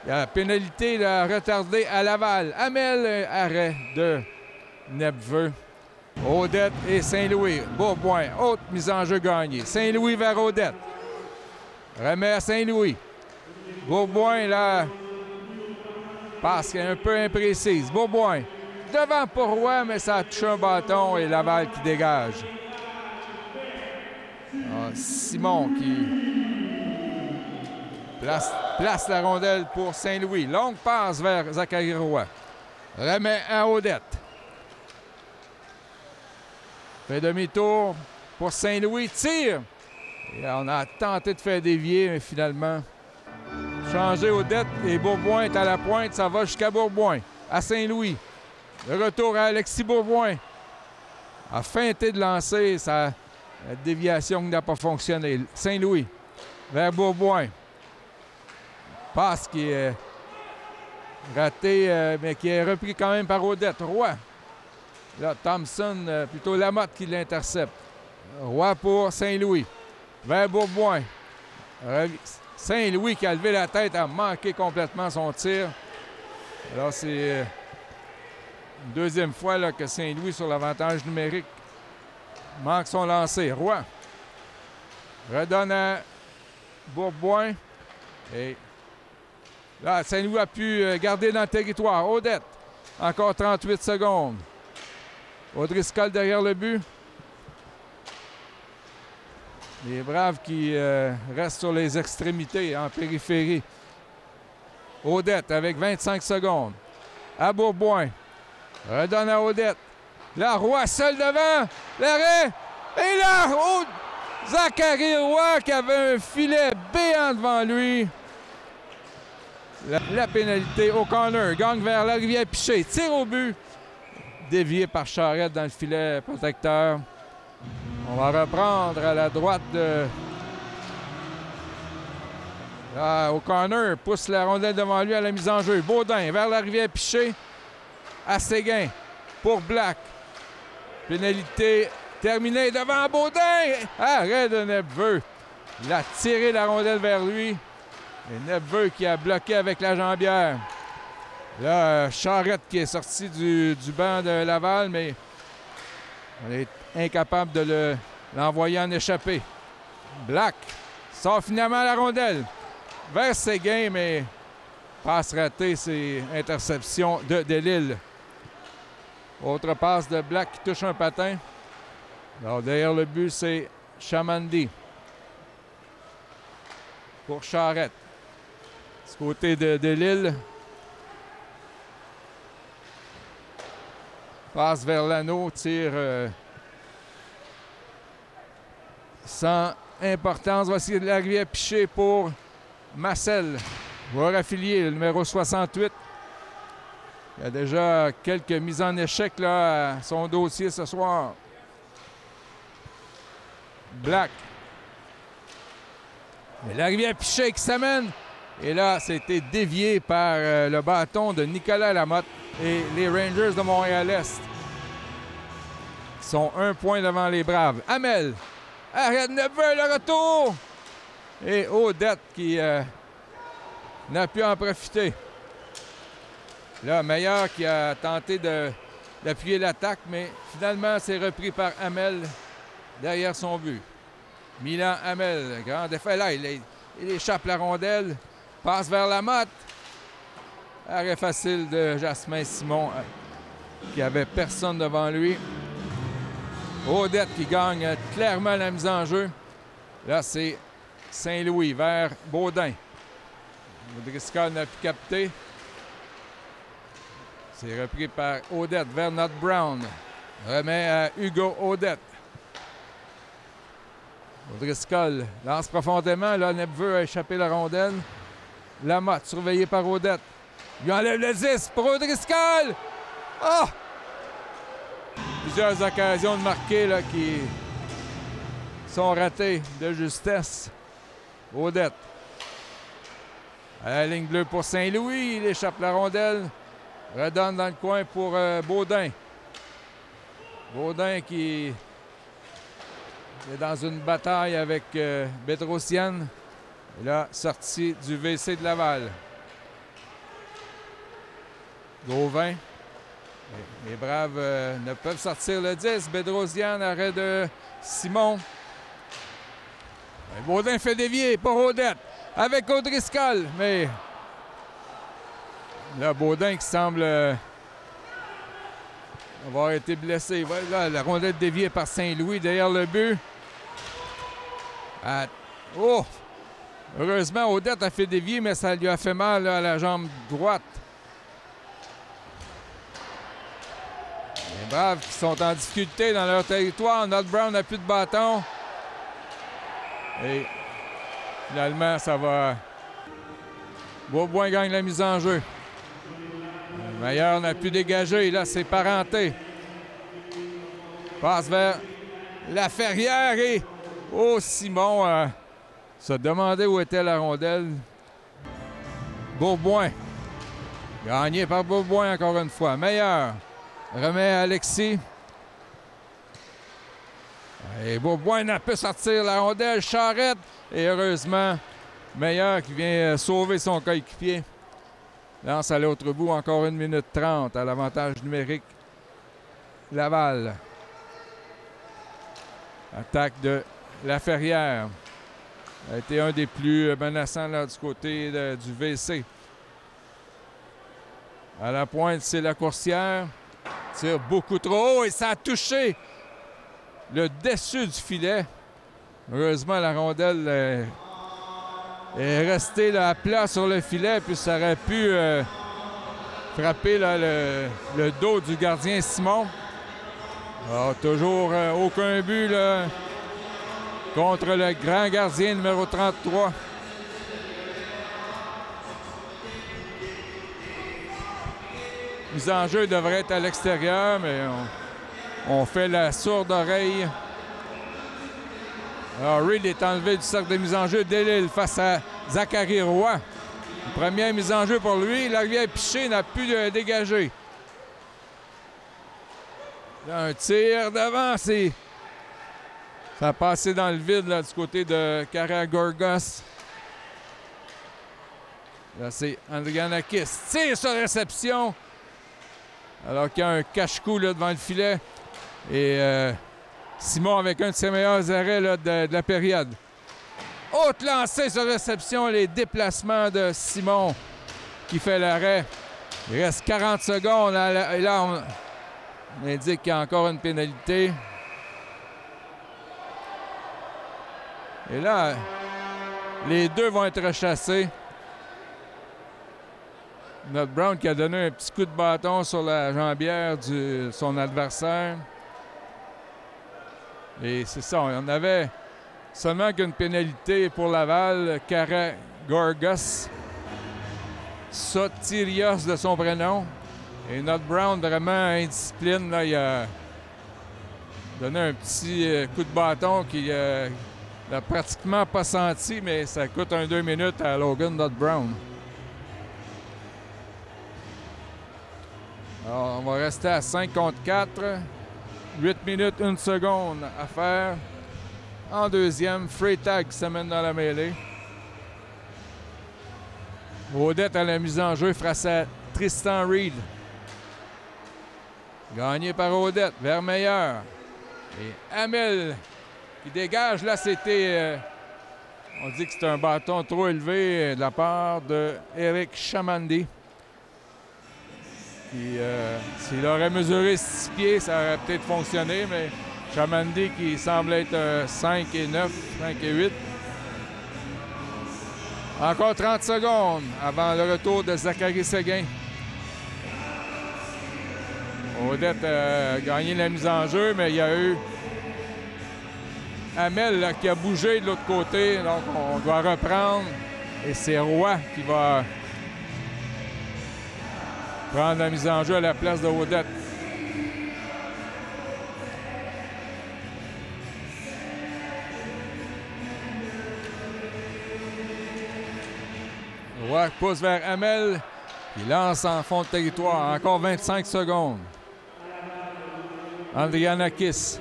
La pénalité l'a retardé à Laval. Hamel, arrêt de Nepveux. Audette et Saint-Louis. Bourboin, haute mise en jeu gagnée. Saint-Louis vers Audette. Remet à Saint-Louis. Bourboin, là, passe un peu imprécise. Bourboin, devant pour Roy, mais ça a touché un bâton et Laval qui dégage. Simon qui place la rondelle pour Saint-Louis. Longue passe vers Zachary Roy. Remet à Audette. Fait demi-tour pour Saint-Louis. Tire. Et on a tenté de faire dévier, mais finalement, changer Audette et Bourboin est à la pointe. Ça va jusqu'à Bourboin. À Saint-Louis. Le retour à Alexis Bourboin. A feinté de lancer. La déviation qui n'a pas fonctionné. Saint-Louis vers Bourboin. Passe qui est raté, mais qui est repris quand même par Audette. Roy. Là, Thompson, plutôt Lamotte qui l'intercepte. Roy pour Saint-Louis. Vers Bourboin. Saint-Louis qui a levé la tête, a manqué complètement son tir. Alors, c'est une deuxième fois là, que Saint-Louis, sur l'avantage numérique, manque son lancer. Roy redonne à Bourboin. Et là, Saint-Louis a pu garder dans le territoire. Audette, encore 38 secondes. O'Driscoll derrière le but. Les Braves qui restent sur les extrémités, en périphérie. Audette avec 25 secondes. À Bourboin. Redonne à Audette. Là, Roy seul devant. L'arrêt. Et là, Zachary Roy qui avait un filet béant devant lui. La pénalité au corner. Gagne vers la rivière Piché. Tire au but. Dévié par Charette dans le filet protecteur. On va reprendre à la droite de... Là, au corner. Pousse la rondelle devant lui à la mise en jeu. Baudin vers la rivière Piché. À Séguin pour Black. Pénalité terminée devant Baudin. Arrêt de Nepveux. Il a tiré la rondelle vers lui. Et Nepveux qui a bloqué avec la jambière. Là, Charette qui est sorti du banc de Laval, mais on est incapable de l'envoyer en échappée. Black sort finalement la rondelle vers Séguin, mais passe ratée, c'est interception de Delisle. Autre passe de Black qui touche un patin. Alors, derrière le but, c'est Chamandi pour Charette. Du côté de Delisle. Passe vers l'anneau, tire sans importance. Voici la rivière Piché pour Marcel. Joueur affilié, le numéro 68. Il y a déjà quelques mises en échec là, à son dossier ce soir. Black. Et la rivière Pichet qui s'amène. Et là, c'était dévié par le bâton de Nicolas Lamotte et les Rangers de Montréal-Est qui sont 1 point devant les Braves. Hamel arrête Neveu, le retour! Et Odette qui n'a pu en profiter. Là, Meilleur qui a tenté d'appuyer l'attaque, mais finalement, c'est repris par Hamel derrière son but. Milan Hamel, grand effet. Là, il échappe la rondelle, passe vers Lamotte. Arrêt facile de Jasmin Simon, qui avait personne devant lui. Odette qui gagne clairement la mise en jeu. Là, c'est Saint-Louis vers Baudin. Driscoll n'a plus capté. C'est repris par Odette vers Not Brown. Remet à Hugo Odette. Driscoll lance profondément. Là, Nepveux a échappé la rondelle. Lamotte, surveillé par Odette. Il enlève le 10 pour Driscoll. Oh! Plusieurs occasions de marquer là, qui sont ratées de justesse. Odette. À la ligne bleue pour Saint-Louis. Il échappe la rondelle. Redonne dans le coin pour Baudin. Baudin qui est dans une bataille avec Bedrosian. Et là, sorti du WC de Laval. Gauvin. Les Braves ne peuvent sortir le 10. Bedrosian, arrêt de Simon. Baudin fait dévier pour Odette avec O'Driscoll, mais là, Baudin qui semble avoir été blessé. Voilà, la rondelle déviée par Saint-Louis derrière le but. Oh! Heureusement, Odette a fait dévier, mais ça lui a fait mal là, à la jambe droite. Les Braves qui sont en difficulté dans leur territoire. Not Brown n'a plus de bâton. Et finalement, ça va. Beaubois gagne la mise en jeu. Meilleur n'a pu dégager. Là, c'est Parenté. Passe vers Laferrière et Simon se demandait où était la rondelle. Beaubois. Gagné par Beaubois encore une fois. Meilleur. Remet à Alexis. Et Beaubois n'a pu sortir la rondelle. Charrette. Et heureusement, Meilleur qui vient sauver son coéquipier. Lance à l'autre bout, encore 1 minute 30 à l'avantage numérique. Laval. Attaque de Laferrière. A été un des plus menaçants là, du côté du WC. À la pointe, c'est la Coursière. Tire beaucoup trop haut et ça a touché le dessus du filet. Heureusement, la rondelle est restée là, à plat sur le filet, puis ça aurait pu frapper là, le dos du gardien Simon. Alors, toujours aucun but là, contre le grand gardien numéro 33. Mise en jeu devrait être à l'extérieur, mais on fait la sourde oreille. Alors, Reed est enlevé du cercle de mise en jeu d'Elil face à Zachary Roy. Première mise en jeu pour lui. La rivière Piché n'a pu dégager. Là, un tir devant, ça a passé dans le vide là, du côté de Karagorgos. Là, c'est Andrianakis. Tire sur réception. Alors qu'il y a un cache-cou là, devant le filet. Et Simon avec un de ses meilleurs arrêts là, de la période. Haute lancée sur réception. Les déplacements de Simon qui fait l'arrêt. Il reste 40 secondes. Et là, on indique qu'il y a encore une pénalité. Et là, les deux vont être rechassés. Not Brown qui a donné un petit coup de bâton sur la jambière de son adversaire. Et c'est ça, on avait seulement qu'une pénalité pour Laval. Karagorgos Sotirios de son prénom. Et Not Brown, vraiment indiscipline, là, il a donné un petit coup de bâton qui l'a pratiquement pas senti, mais ça coûte un 2 minutes à Logan Brown. Alors, on va rester à 5 contre 4. 8 minutes, 1 seconde à faire. En deuxième, Freytag se mène dans la mêlée. Odette à la mise en jeu face à Tristan Reed. Gagné par Odette, Vermeilleur. Et Hamel qui dégage. Là, c'était... on dit que c'est un bâton trop élevé de la part d'Éric Chamandy. S'il aurait mesuré 6 pieds, ça aurait peut-être fonctionné, mais Chamandy qui semble être 5 et 9, 5 et 8. Encore 30 secondes avant le retour de Zachary Seguin. Odette a gagné la mise en jeu, mais il y a eu Hamel là, qui a bougé de l'autre côté. Donc, on doit reprendre. Et c'est Roy qui va prendre la mise en jeu à la place de Odette. Roy pousse vers Hamel. Il lance en fond de territoire. Encore 25 secondes. Andrianakis.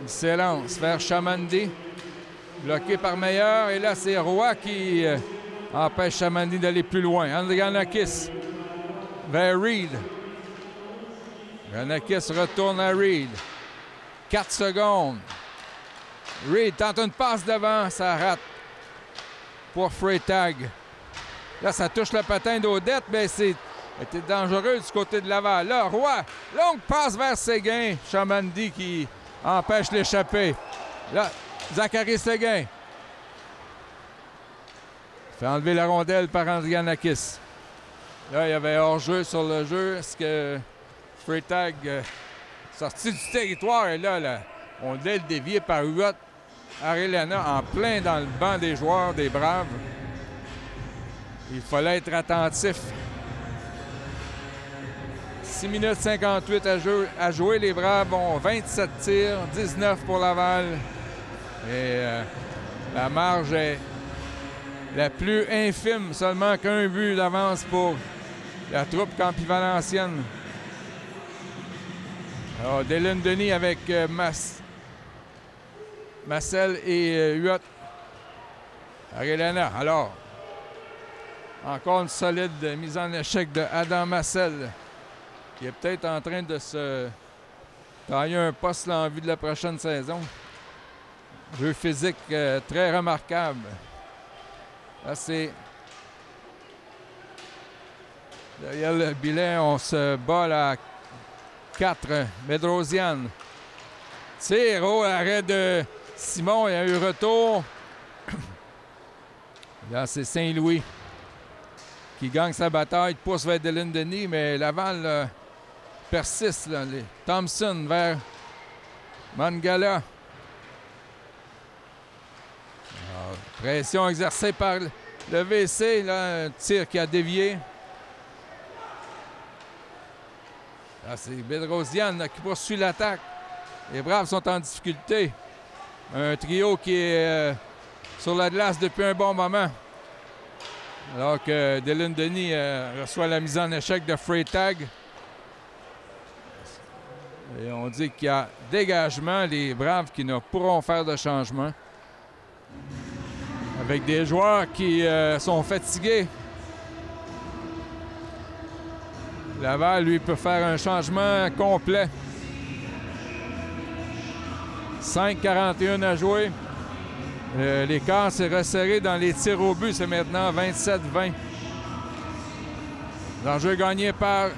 Il s'élance vers Chamandy. Bloqué par Meilleur. Et là, c'est Roy qui empêche Chamandy d'aller plus loin. Andrianakis vers Reed. Andrianakis retourne à Reed. 4 secondes. Reed tente une passe devant. Ça rate pour Freytag. Là, ça touche le patin d'Odette, mais c'était dangereux du côté de Laval. Là, Roy, longue passe vers Séguin. Chamandy qui empêche l'échappée. Là, Zachary Séguin fait enlever la rondelle par Andrianakis. Là, il y avait hors-jeu sur le jeu. Est-ce que Freytag sorti du territoire? Et là, on devait le dévier par Huot Arellana en plein dans le banc des joueurs des Braves. Il fallait être attentif. 6 minutes 58 à jouer. Les Braves ont 27 tirs, 19 pour Laval. Et la marge est la plus infime, seulement qu'un but d'avance pour la troupe Campi-Valencienne. Alors, Dylan Denis avec Marcel et Huot Arellana. Alors, encore une solide mise en échec de Adam Marcel, qui est peut-être en train de se tailler un poste là, en vue de la prochaine saison. Jeu physique très remarquable. Là, c'est... Derrière le bilan, on se bat là, à 4. Bedrosian. Tire au arrêt de Simon. Il y a eu retour. Là, c'est Saint-Louis qui gagne sa bataille, pousse vers Dylan Denis, mais Laval persiste. Là. Thompson vers Mangala. Alors, pression exercée par le VC, là, un tir qui a dévié. Là, c'est Bedrosian qui poursuit l'attaque. Les Braves sont en difficulté. Un trio qui est sur la glace depuis un bon moment. Alors que Dylan Denis reçoit la mise en échec de Freytag. Et on dit qu'il y a dégagement, les Braves qui ne pourront faire de changement. Avec des joueurs qui sont fatigués. Laval, lui, peut faire un changement complet. 5:41 à jouer. L'écart s'est resserré dans les tirs au but. C'est maintenant 27-20. L'enjeu gagné par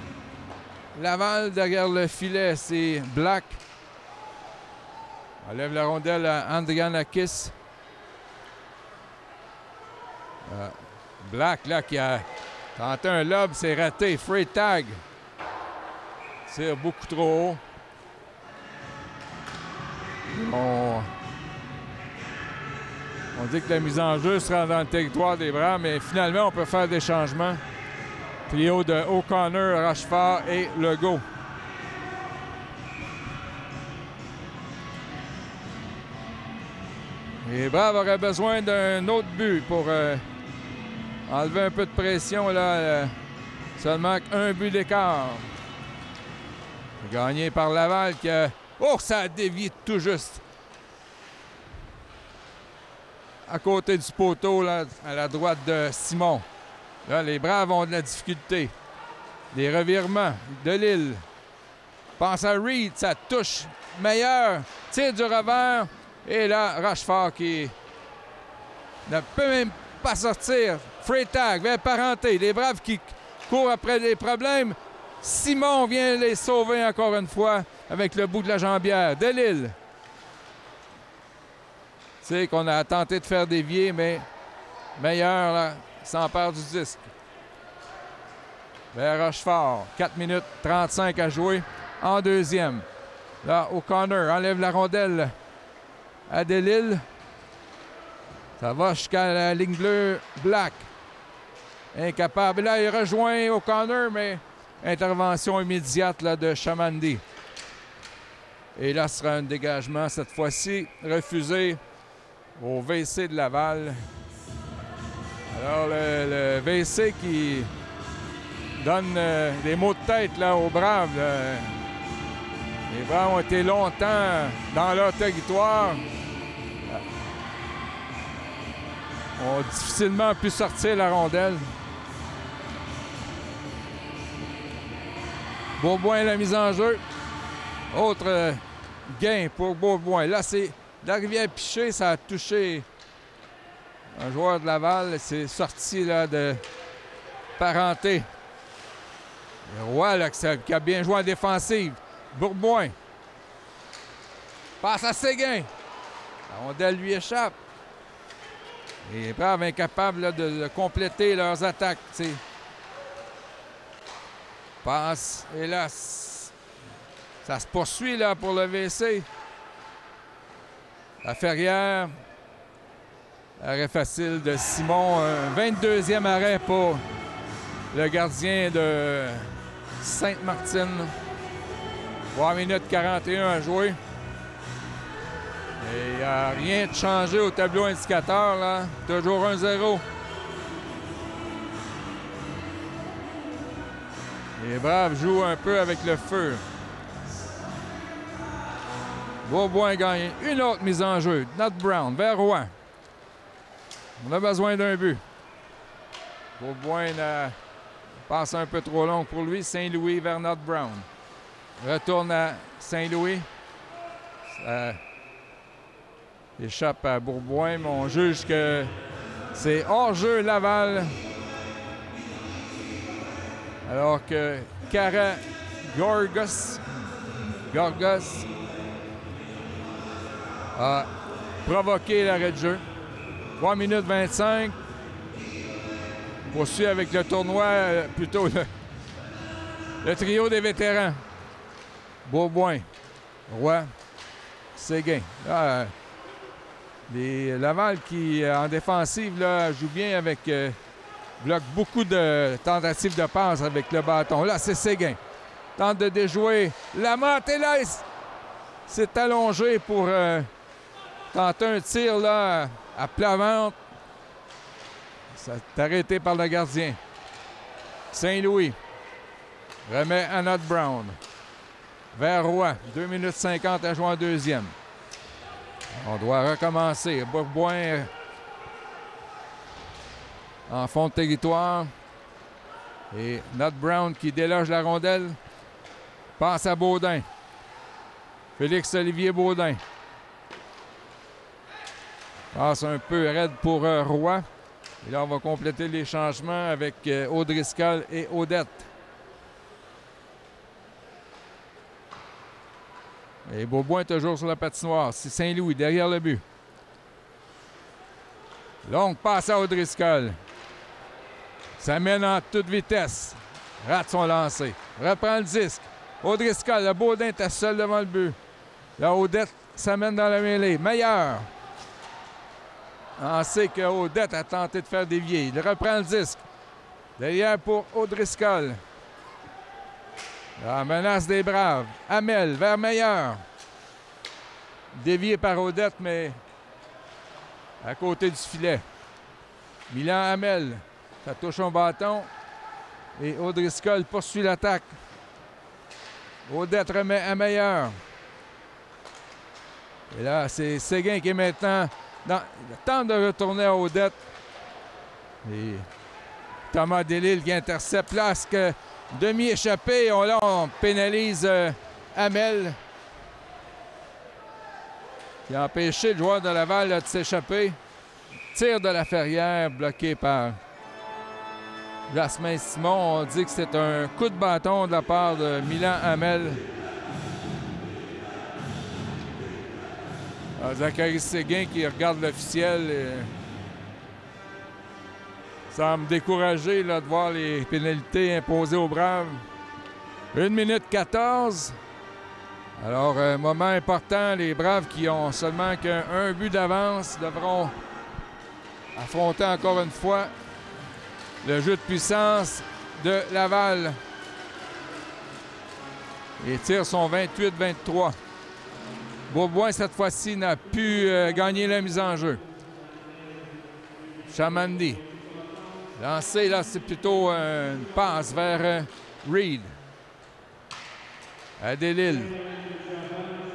Laval derrière le filet. C'est Black. Enlève la rondelle à Andrianakis. Black, là, qui a tenté un lob, c'est raté. Freytag tire beaucoup trop haut. On dit que la mise en jeu sera dans le territoire des Braves, mais finalement, on peut faire des changements. Trio de O'Connor, Rochefort et Legault. Les Braves auraient besoin d'un autre but pour enlever un peu de pression. Là, seulement un but d'écart. Gagné par Laval qui a... Oh, ça a dévié tout juste. À côté du poteau, là, à la droite de Simon. Là, les Braves ont de la difficulté. Des revirements de Lille. Pense à Reed, ça touche meilleur. Tire du revers. Et là, Rochefort qui ne peut même pas sortir. Freytag vers parenté. Les Braves qui courent après les problèmes. Simon vient les sauver encore une fois avec le bout de la jambière. Delille. Tu sais qu'on a tenté de faire dévier, mais meilleur là, s'empare du disque. Vers Rochefort. 4 minutes 35 à jouer en deuxième. Là, O'Connor enlève la rondelle à Delille. Ça va jusqu'à la ligne bleue Black. Incapable. Là, il rejoint O'Connor, mais intervention immédiate là, de Chamandi. Et là, ce sera un dégagement cette fois-ci refusé au VC de Laval. Alors, le VC qui donne des maux de tête là, aux Braves. Là. Les Braves ont été longtemps dans leur territoire. Ont difficilement pu sortir la rondelle. Beauboin la mise en jeu. Autre gain pour Beauboin. Là, c'est l'arrivée à Piché, ça a touché un joueur de Laval. C'est sorti là, de parenté. Le Roy là, qui a bien joué en défensive. Bourboin. Passe à Séguin. La rondelle lui échappe. Les Braves incapables là, de compléter leurs attaques. T'sais. Passe. Et là, ça se poursuit là, pour le VC. La Ferrière. Arrêt facile de Simon. Un 22e arrêt pour le gardien de Sainte-Martine. 3 minutes 41 à jouer. Et il n'y a rien de changé au tableau indicateur, là. Toujours 1-0. Les Braves jouent un peu avec le feu. Beauboin gagne une autre mise en jeu. Nat Brown vers Rouen. On a besoin d'un but. Beauboin passe un peu trop long pour lui. Saint-Louis vers Nat Brown. Retourne à Saint-Louis. Ça échappe à Bourboin, mais on juge que c'est hors-jeu Laval. Alors que Cara Gorgos a provoqué l'arrêt de jeu. 3 minutes 25. Poursuit avec le tournoi, plutôt le trio des vétérans. Beauboin, Roy, Séguin. Là, les Laval qui, en défensive, là, joue bien avec... bloque beaucoup de tentatives de passe avec le bâton. Là, c'est Séguin. Tente de déjouer. Lamotte et là, c'est allongé pour tenter un tir là, à plat ventre. Ça est arrêté par le gardien. Saint-Louis remet à Nat Brown. Vers Rouen. 2 minutes 50 à jouer en deuxième. On doit recommencer. Bourboin en fond de territoire. Et Nat Brown qui déloge la rondelle. Passe à Baudin. Félix-Olivier Baudin. Passe un peu raide pour Roy. Et là, on va compléter les changements avec Audriscal et Odette. Et Beauboin est toujours sur la patinoire. C'est Saint-Louis derrière le but. Longue passe à Audriscal. Ça mène en toute vitesse. Rate son lancer. Reprend le disque. Audriscal, le Baudin était seul devant le but. La Odette s'amène dans la mêlée. Meilleur. On sait que Odette a tenté de faire dévier. Il reprend le disque. Derrière pour Audriscal. La menace des Braves. Hamel vers Meilleur. Dévié par Odette, mais à côté du filet. Milan Hamel, ça touche un bâton. Et O'Driscoll poursuit l'attaque. Audette remet à Meilleur. Et là, c'est Séguin qui est maintenant il tente de retourner à Audette. Et Thomas Delisle qui intercepte là. Est-ce que demi-échappé, là, on pénalise Hamel. Qui a empêché le joueur de Laval là, de s'échapper. Tir de la Ferrière bloqué par Jasmin Simon. On dit que c'est un coup de bâton de la part de Milan Hamel. Zachary Séguin qui regarde l'officiel et semble découragé là, de voir les pénalités imposées aux Braves. 1 minute 14. Alors, moment important, les Braves qui ont seulement qu'un but d'avance devront affronter encore une fois le jeu de puissance de Laval. Les tirs sont 28-23. Beaubois, cette fois-ci, n'a pu gagner la mise en jeu. Chamandi. Lancé, là, c'est plutôt une passe vers Reed. À Delisle.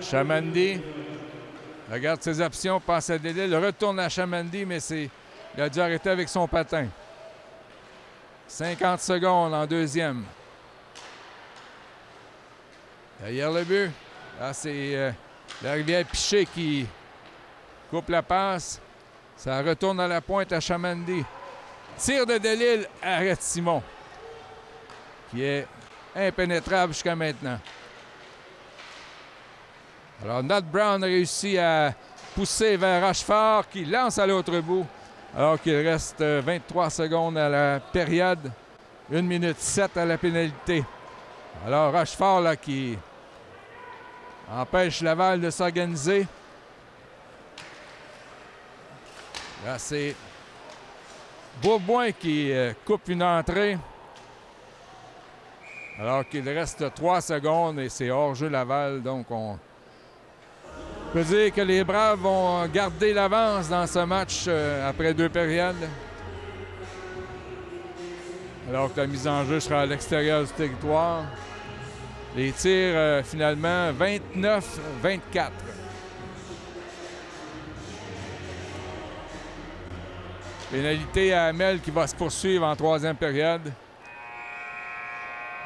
Chamandi. Regarde ses options, passe à Delisle. Retourne à Chamandi, mais il a dû arrêter avec son patin. 50 secondes en deuxième. Derrière le but. Là, c'est la rivière Piché qui coupe la passe. Ça retourne à la pointe à Chamandi. Tir de Delisle, arrête Simon, qui est impénétrable jusqu'à maintenant. Alors, Nat Brown réussit à pousser vers Rochefort, qui lance à l'autre bout, alors qu'il reste 23 secondes à la période. 1 minute 7 à la pénalité. Alors, Rochefort, là, qui empêche Laval de s'organiser. Là, c'est Beaubois qui coupe une entrée. Alors qu'il reste 3 secondes et c'est hors-jeu Laval. Donc, on peut dire que les Braves vont garder l'avance dans ce match après 2 périodes. Alors que la mise en jeu sera à l'extérieur du territoire. Les tirs, finalement, 29-24. Pénalité à Hamel qui va se poursuivre en 3e période.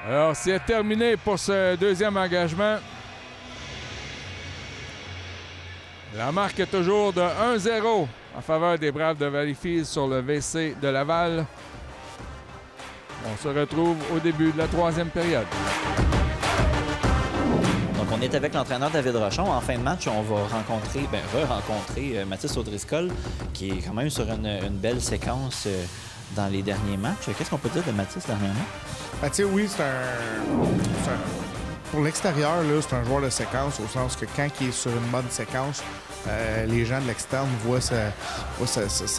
Alors, c'est terminé pour ce deuxième engagement. La marque est toujours de 1-0 en faveur des Braves de Valleyfield sur le VC de Laval. On se retrouve au début de la 3e période. Donc, on est avec l'entraîneur David Rochon. En fin de match, on va re-rencontrer Mathis Audriscoll, qui est quand même sur une belle séquence dans les derniers matchs. Qu'est-ce qu'on peut dire de Mathis dernièrement? Ben, tu sais, oui, pour l'extérieur, c'est un joueur de séquence, au sens que quand il est sur une bonne séquence, les gens de l'externe voient sa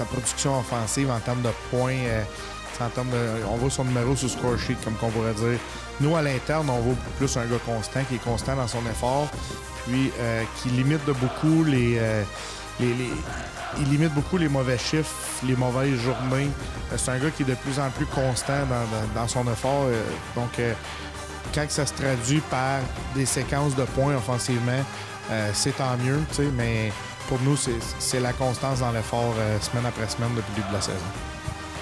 production offensive en termes de points. On voit son numéro sur le score sheet, comme qu'on pourrait dire. Nous, à l'interne, on voit plus un gars constant, qui est constant dans son effort, puis qui limite de beaucoup il limite beaucoup les mauvais chiffres, les mauvaises journées. C'est un gars qui est de plus en plus constant dans son effort. Donc, quand ça se traduit par des séquences de points offensivement, c'est tant mieux, mais pour nous, c'est la constance dans l'effort semaine après semaine depuis le début de la saison.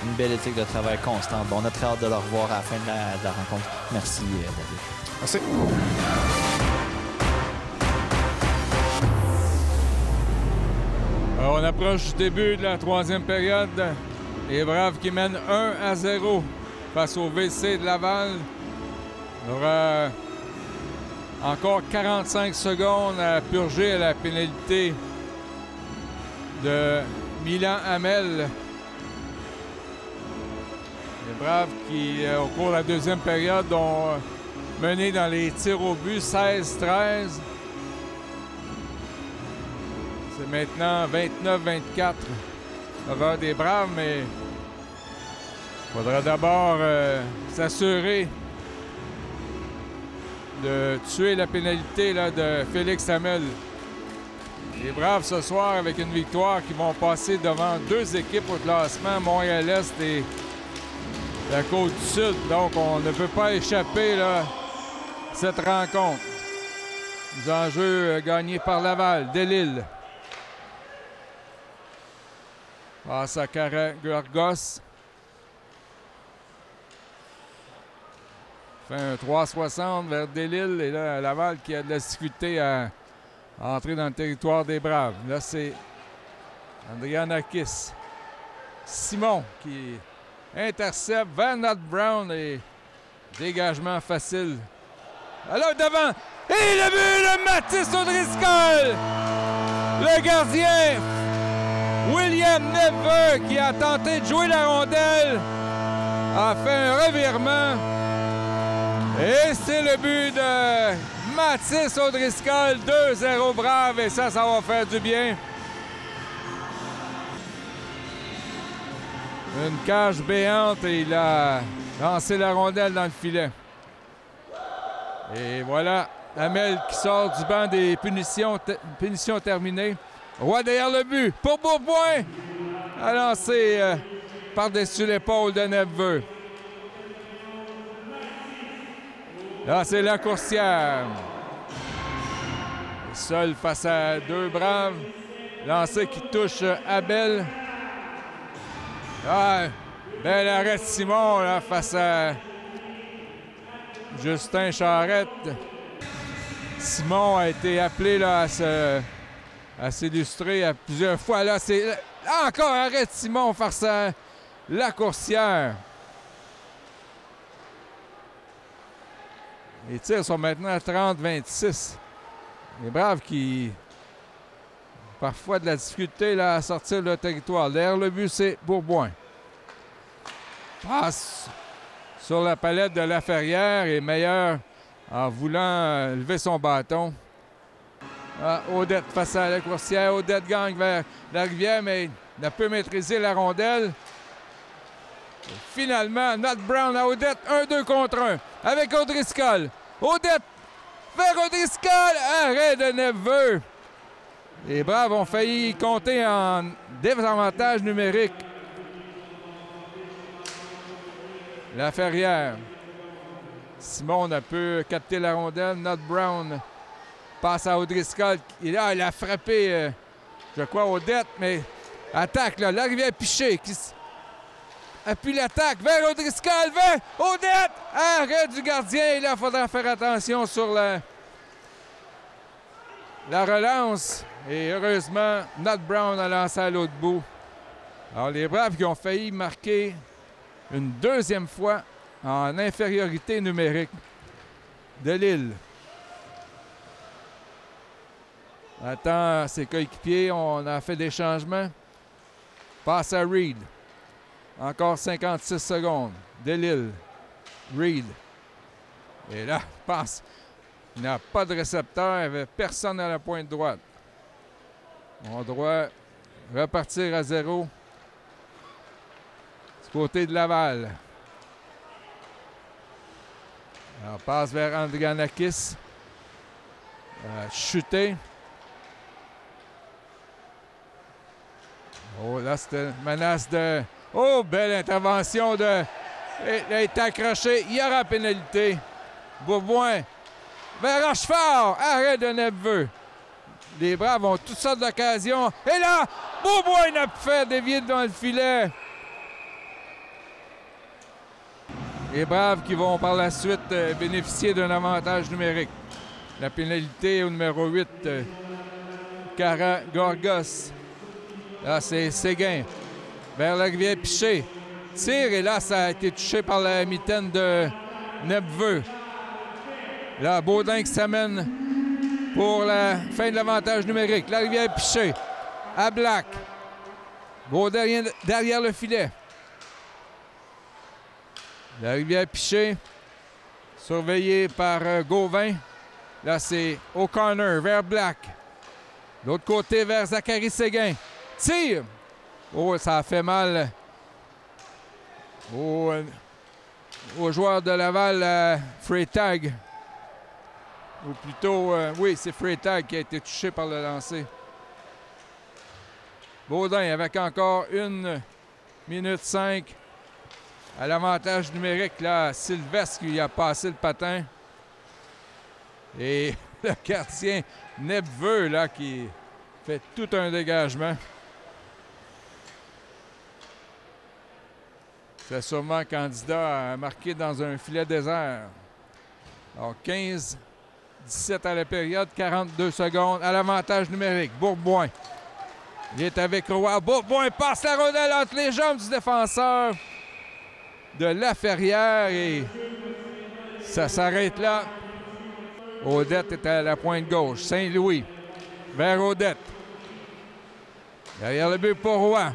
Une belle éthique de travail constante. Bon, on a très hâte de le revoir à la fin de la rencontre. Merci, David. Merci. Alors, on approche du début de la 3e période. Les Braves qui mènent 1-0 face au VC de Laval. Il y aura encore 45 secondes à purger à la pénalité de Milan Hamel. Les Braves qui, au cours de la 2e période, ont mené dans les tirs au but 16-13. C'est maintenant 29-24 en faveur des Braves, mais il faudra d'abord s'assurer de tuer la pénalité là, de Félix Hamel. Les Braves ce soir avec une victoire qui vont passer devant deux équipes au classement, Montréal-Est et la Côte-du-Sud. Donc on ne peut pas échapper là, cette rencontre. Les enjeux gagnés par Laval, Delisle. Passe à Gorgos. Fait un 3,60 vers Delisle. Et là, Laval qui a de la difficulté à entrer dans le territoire des Braves. Là, c'est Andrianakis. Simon qui intercepte vers Nat Brown et dégagement facile. Alors devant. Et le but de Mathis O'Driscoll! Le gardien William Neveu qui a tenté de jouer la rondelle a fait un revirement. Et c'est le but de Mathis O'Driscoll, 2-0 Brave, et ça va faire du bien. Une cage béante et il a lancé la rondelle dans le filet. Et voilà, Hamel qui sort du banc des punitions terminées. Roy derrière le but pour Bourboin, a lancé par-dessus l'épaule de Neveu. Là, c'est la coursière. Seul face à deux Braves. Lancé qui touche Abel. Ah, bel arrêt de Simon là, face à Justin Charette. Simon a été appelé là, à s'illustrer à plusieurs fois. Là, c'est encore arrêt de Simon face à la coursière. Les tirs sont maintenant à 30-26. Les Braves qui parfois de la difficulté là, à sortir le territoire. Derrière le but, c'est Bourboin. Passe sur la palette de Laferrière et Meilleur en voulant lever son bâton. Odette face à la coursière. Odette gagne vers la rivière, mais il n'a pas maîtrisé la rondelle. Et finalement, Nat Brown à Odette, 1-2 contre 1 avec O'Driscoll. Odette vers O'Driscoll, arrêt de Neveu. Les Braves ont failli compter en désavantage numérique. Laferrière. Simon a pu capter la rondelle. Nat Brown passe à O'Driscoll. Et là, il a frappé, je crois, Odette, mais attaque, là. Larivière-Piché qui appuie l'attaque vers O'Driscoll, vers Odette! Arrêt du gardien. Et là, il faudra faire attention sur la relance. Et heureusement, Nat Brown a lancé à l'autre bout. Alors, les Braves qui ont failli marquer une deuxième fois en infériorité numérique. Delisle attend ses coéquipiers. On a fait des changements. Passe à Reed. Encore 56 secondes. Delisle. Reed. Et là, passe. Il n'y a pas de récepteur. Il n'y avait personne à la pointe droite. On doit repartir à 0 du côté de Laval. On passe vers Andrianakis. Chuté. Oh, là, c'était une menace de... Oh, belle intervention de... Il a été accroché. Il y aura pénalité. Bourboin vers Rochefort. Arrêt de Neveu. Les Braves ont toutes sortes d'occasions. Et là, Bourboin n'a pu faire dévier devant le filet. Les Braves qui vont par la suite bénéficier d'un avantage numérique. La pénalité au numéro 8, Cara Gorgos. Là, c'est Séguin. Vers la rivière Piché. Tire et là, ça a été touché par la mitaine de Neveu. Là, Baudin qui s'amène pour la fin de l'avantage numérique. La rivière Piché. À Black. Baudin derrière le filet. La rivière Piché. Surveillé par Gauvin. Là, c'est O'Connor vers Black. De l'autre côté, vers Zachary Séguin. Tire! Oh, ça a fait mal au joueur de Laval, Freytag. Ou plutôt, oui, c'est Freytag qui a été touché par le lancer. Baudin avec encore 1 minute 5 à l'avantage numérique. Là, Sylvestre qui a passé le patin. Et le gardien Nepveux là, qui fait tout un dégagement. C'est sûrement candidat à marquer dans un filet désert. Alors 15-17 à la période, 42 secondes à l'avantage numérique. Bourboin. Il est avec Roy. Bourboin passe la rondelle entre les jambes du défenseur de Laferrière et ça s'arrête là. Odette est à la pointe gauche. Saint-Louis vers Odette. Derrière le but pour Roy.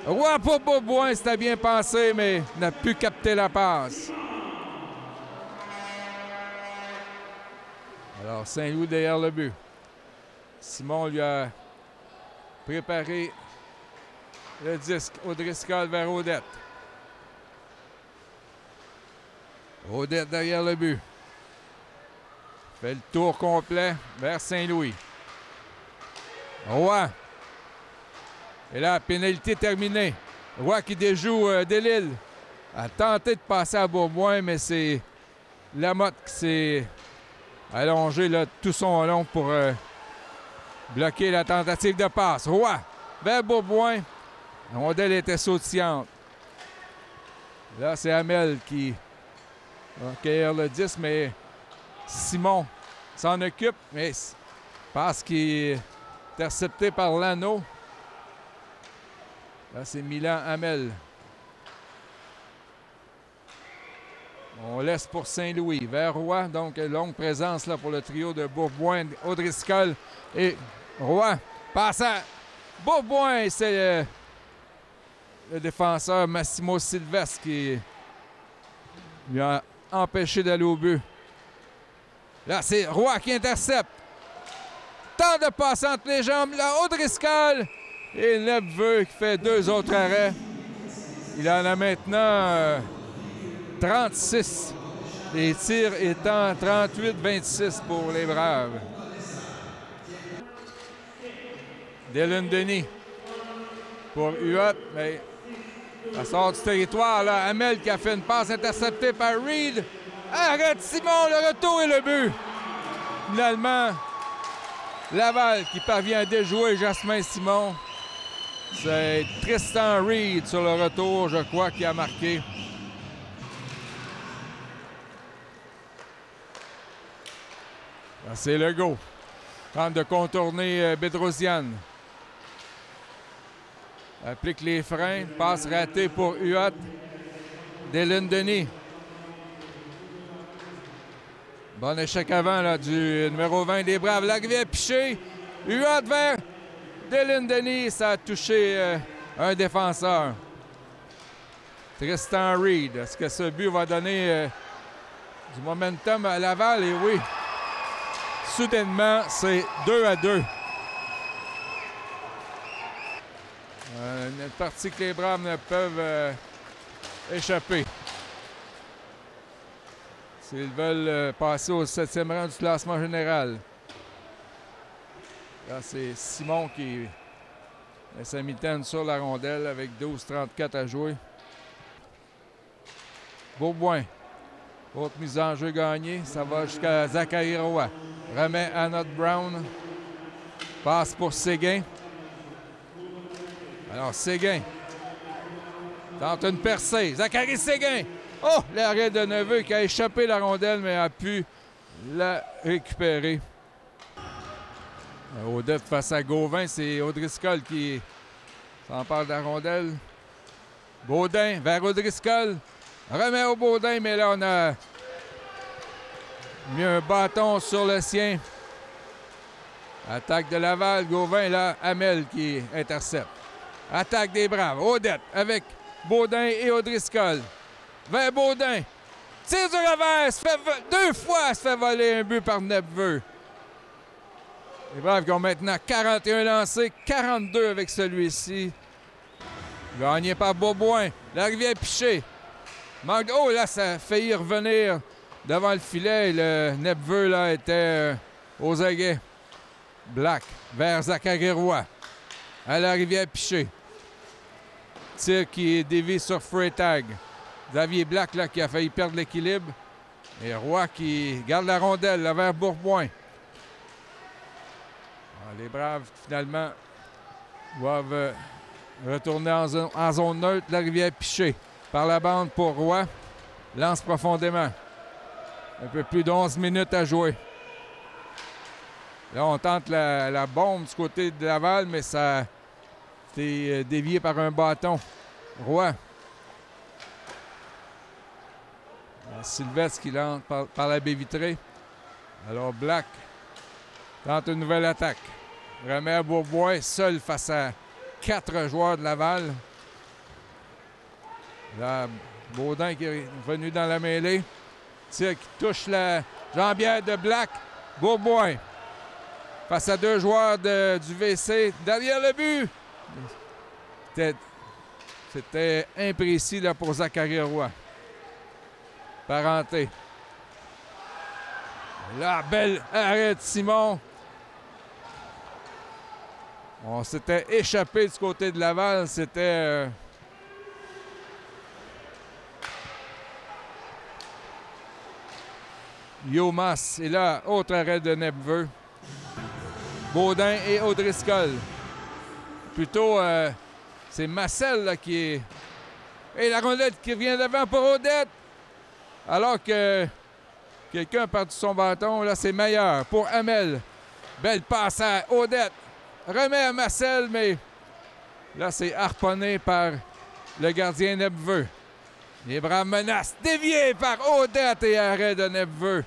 Roy pour Bourboin, c'était bien pensé, mais n'a pu capter la passe. Alors Saint-Louis derrière le but. Simon lui a préparé le disque. O'Driscoll vers Odette. Odette derrière le but. Fait le tour complet vers Saint-Louis. Roy. Et là, pénalité terminée. Roy qui déjoue Delisle. A tenté de passer à Bourboin, mais c'est Lamotte qui s'est allongé là, tout son long pour bloquer la tentative de passe. Roy vers Bourboin. La rondelle était sautillante. Là, c'est Hamel qui va accueillir le 10, mais Simon s'en occupe, mais passe qui est intercepté par Lano. Là, c'est Milan Hamel. On laisse pour Saint-Louis. Vers Roy, donc longue présence là, pour le trio de Bourboin, O'Driscoll et Roy. Passe à Bourboin, c'est le défenseur Massimo Sylvestre qui lui a empêché d'aller au but. Là, c'est Roy qui intercepte. Tente de passer entre les jambes. Là, O'Driscoll et Nepveux qui fait 2 autres arrêts. Il en a maintenant 36. Les tirs étant 38-26 pour les Braves. Dylan Denis pour Huot, mais ça sort du territoire. Là. Hamel qui a fait une passe interceptée par Reed. Arrête Simon, le retour et le but. Finalement, Laval qui parvient à déjouer Jasmin Simon. C'est Tristan Reed sur le retour, je crois, qui a marqué. C'est Legault. Tente de contourner Bedrosian. Applique les freins. Passe ratée pour Huot. Dylan Denis. Bon échec avant là, du numéro 20 des Braves. L'arrivée piché. Huot vers Dylan Denis. Ça a touché un défenseur. Tristan Reed. Est-ce que ce but va donner du momentum à Laval? Et oui. Soudainement, c'est 2-2. Une partie que les Braves ne peuvent échapper. S'ils veulent passer au 7e rang du classement général. Là, c'est Simon qui met sa mitaine sur la rondelle avec 12-34 à jouer. Bourboin. Autre mise en jeu gagnée. Ça va jusqu'à Zachary Roy. Remet à Not Brown. Passe pour Séguin. Alors, Séguin tente une percée. Zachary Séguin. Oh, l'arrêt de Neveu qui a échappé la rondelle, mais a pu la récupérer. Odette face à Gauvin, c'est O'Driscoll qui s'empare de la rondelle. Baudin vers O'Driscoll. Remet au Baudin, mais là, on a mis un bâton sur le sien. Attaque de Laval. Gauvin, là, Hamel qui intercepte. Attaque des Braves. Odette avec Baudin et O'Driscoll. Vers Baudin. Tire du revers. Deux fois, se fait voler un but par Nepveux. Les Braves qui ont maintenant 41 lancés, 42 avec celui-ci. Gagné par Bourboin. L'arrivée piché. Oh, là, ça a failli revenir devant le filet. Le Nepveux, là, était aux aguets. Black vers Zachary Roy. à la Rivière-Piché. Tir qui est dévié sur Freytag. Xavier Black là, qui a failli perdre l'équilibre. Et Roy qui garde la rondelle là, vers Bourboin. Les Braves, finalement, doivent retourner en zone neutre. La Rivière-Piché par la bande pour Roy. Lance profondément. Un peu plus d'11 minutes à jouer. Là, on tente la bombe du côté de Laval, mais ça a été dévié par un bâton. Roy. Sylvestre qui lance par la baie vitrée. Alors Black tente une nouvelle attaque. Remet à Bourboin, seul face à 4 joueurs de Laval. Là, Baudin qui est venu dans la mêlée. Tir qui touche la jambière de Black. Bourboin face à 2 joueurs du VC. Derrière le but! C'était imprécis là, pour Zachary Roy. Parenté. Là, belle arrêt de Simon. On s'était échappé du côté de Laval. C'était... Yomas. Et là, autre arrêt de Nepveux. Baudin et O'Driscoll. Plutôt, c'est Massel là, qui est... Et la rondelle qui revient devant pour Odette. Alors que quelqu'un a perdu son bâton. Là, c'est meilleur pour Hamel. Belle passe à Odette. Remet à Marcel, mais là, c'est harponné par le gardien Nepveux. Les Braves menacent. Dévié par Odette et arrêt de Nepveux,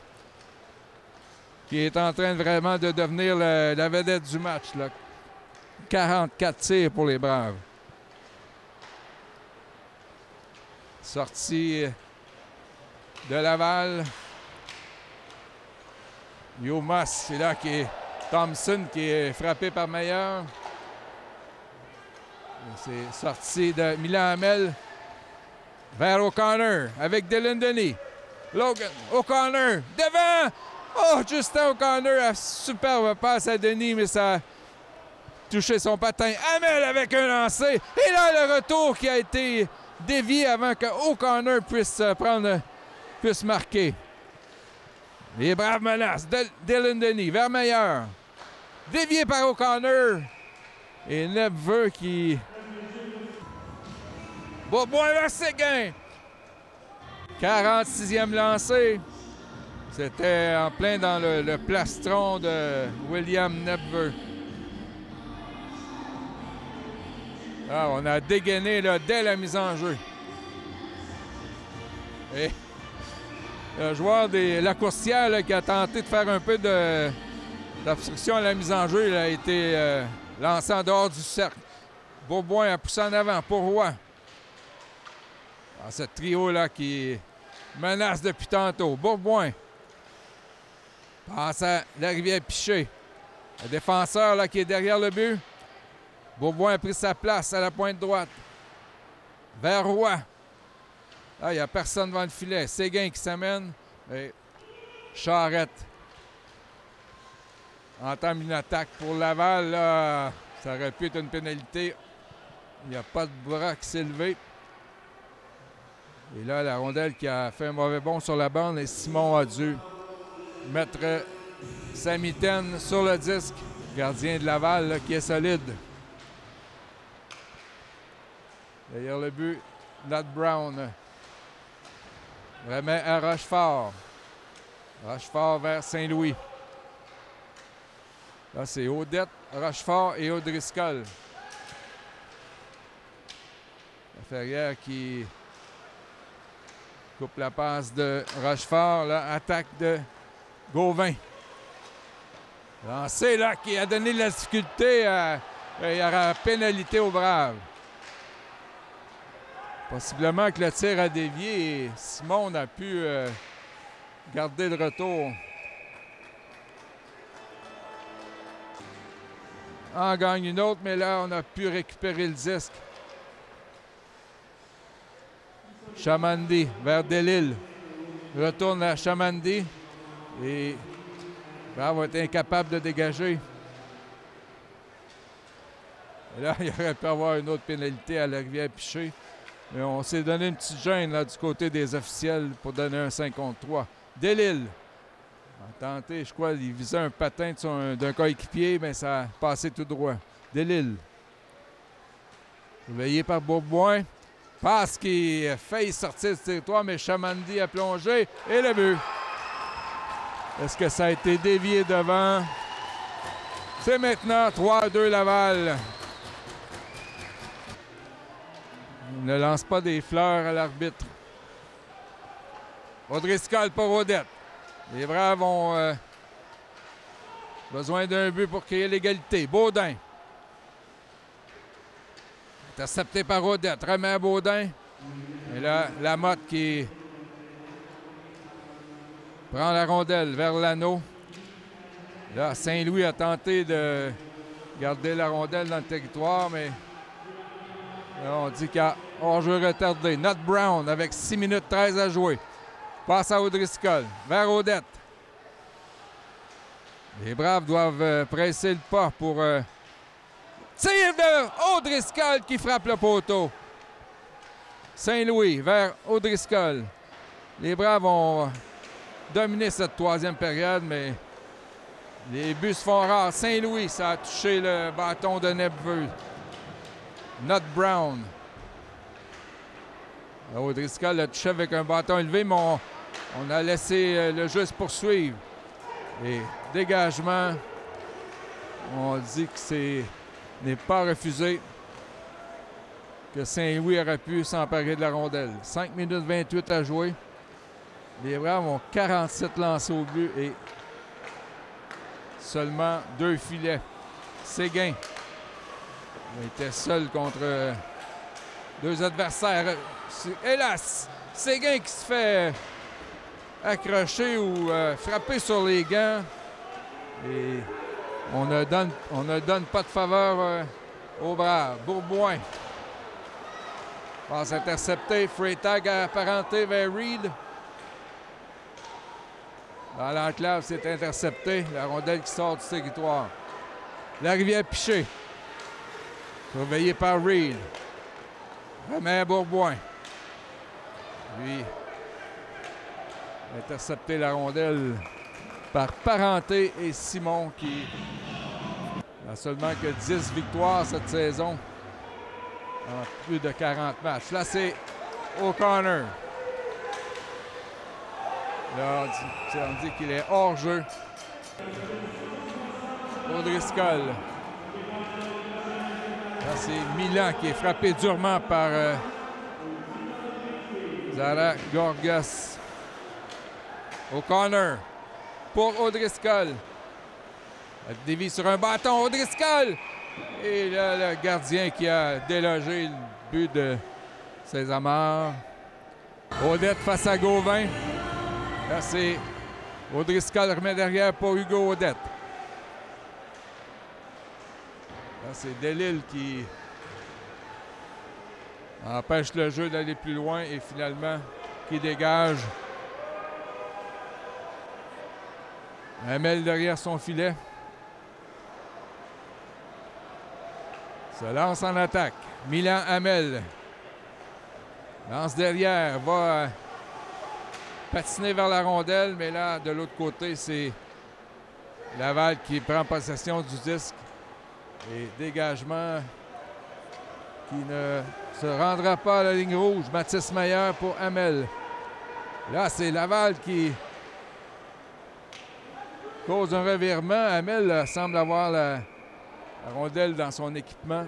qui est en train vraiment de devenir la vedette du match. Là. 44 tirs pour les Braves. Sortie de Laval. Yomas, c'est là qui est Thompson qui est frappé par Meilleur. C'est sorti de Milan Hamel vers O'Connor avec Dylan Denis. Logan O'Connor devant. Oh, Justin O'Connor a superbe passe à Denis, mais ça a touché son patin. Hamel avec un lancer. Et là, le retour qui a été dévié avant que O'Connor puisse marquer. Les Braves menacent. Dylan Denis vers Meilleur. Dévié par O'Connor. Et Nepveux qui... Bourboin vers Séguin. 46e lancé. C'était en plein dans le plastron de William Nepveux. Ah, on a dégainé là, dès la mise en jeu. Et le joueur de la Coursière là, qui a tenté de faire un peu d'obstruction à la mise en jeu, il a été lancé en dehors du cercle. Bourboin a poussé en avant pour Roy. Ah, ce trio-là qui menace depuis tantôt. Bourboin passe à la Rivière-Piché. Le défenseur là, qui est derrière le but. Bourboin a pris sa place à la pointe droite. Vers Roy. Là, il n'y a personne devant le filet. Séguin qui s'amène. Et Charrette entame une attaque pour Laval. Là, ça aurait pu être une pénalité. Il n'y a pas de bras qui s'est levé. Et là, la rondelle qui a fait un mauvais bond sur la bande. Et Simon a dû mettre sa mitaine sur le disque. Gardien de Laval là, qui est solide. Derrière le but, Nat Brown remet à Rochefort. Rochefort vers Saint-Louis. Là, c'est Odette, Rochefort et O'Driscoll. La Ferrière qui coupe la passe de Rochefort. Là, attaque de Gauvin. Lancé là qui a donné de la difficulté. Il y aura pénalité aux Braves. Possiblement que le tir a dévié et Simon a pu garder le retour. En gagne une autre, mais là, on a pu récupérer le disque. Chamandi vers Delille. Retourne à Chamandi. Et Bravo va être incapable de dégager. Et là, il aurait pu avoir une autre pénalité à la Rivière-Piché. Mais on s'est donné une petite gêne là, du côté des officiels pour donner un 5 contre 3. Delisle a tenté, je crois, il visait un patin d'un coéquipier, mais ça a passé tout droit. Delisle. Surveillé par Bourboin. Passe qui a failli sortir du territoire, mais Chamandi a plongé. Et le but. Est-ce que ça a été dévié devant? C'est maintenant 3-2 Laval. Il ne lance pas des fleurs à l'arbitre. O'Driscoll pour Odette. Les Braves ont besoin d'un but pour créer l'égalité. Baudin. Intercepté par Odette. Remet à Baudin. Et là, Lamotte qui prend la rondelle vers l'anneau. Là, Saint-Louis a tenté de garder la rondelle dans le territoire, mais là, on dit qu'il y a hors-jeu retardé. Nut Brown avec 6 minutes 13 à jouer. Passe à O'Driscoll, vers Odette. Les Braves doivent presser le pas pour tir de O'Driscoll qui frappe le poteau. Saint-Louis vers O'Driscoll. Les Braves ont dominé cette troisième période, mais les buts se font rares. Saint-Louis, ça a touché le bâton de Nepveux. Nut Brown. O'Driscoll l'a touché avec un bâton élevé, mais on a laissé le jeu se poursuivre. Et dégagement, on dit que c'est n'est pas refusé, que Saint-Louis aurait pu s'emparer de la rondelle. 5 minutes 28 à jouer. Les Braves ont 47 lancés au but et seulement 2 filets. Séguin était seul contre 2 adversaires. Hélas, Séguin qui se fait accrocher ou frapper sur les gants. Et on ne donne pas de faveur aux Braves. Bourboin. Passe intercepté. Freytag a apparenté vers Reed. Dans l'enclave, c'est intercepté. La rondelle qui sort du territoire. La Rivière-Piché. Surveillé par Reed. Remet à Bourboin. Lui, intercepté la rondelle par Parenté et Simon qui n'a seulement que 10 victoires cette saison en plus de 40 matchs. Là, c'est O'Connor. Là, on dit qu'il est hors jeu. O'Driscoll. Là, c'est Milan qui est frappé durement par Zara Gorgas. O'Connor pour O'Driscoll. Elle dévie sur un bâton. O'Driscoll! Et là, le gardien qui a délogé le but de César. Odette face à Gauvin. Là, c'est O'Driscoll remet derrière pour Hugo Odette. Là, c'est Delisle qui empêche le jeu d'aller plus loin et finalement qui dégage. Hamel derrière son filet. Se lance en attaque. Milan Hamel. Lance derrière. Va patiner vers la rondelle. Mais là, de l'autre côté, c'est Laval qui prend possession du disque. Et dégagement qui ne se rendra pas à la ligne rouge. Mathis Maillard pour Hamel. Là, c'est Laval qui cause un revirement. Hamel semble avoir la rondelle dans son équipement.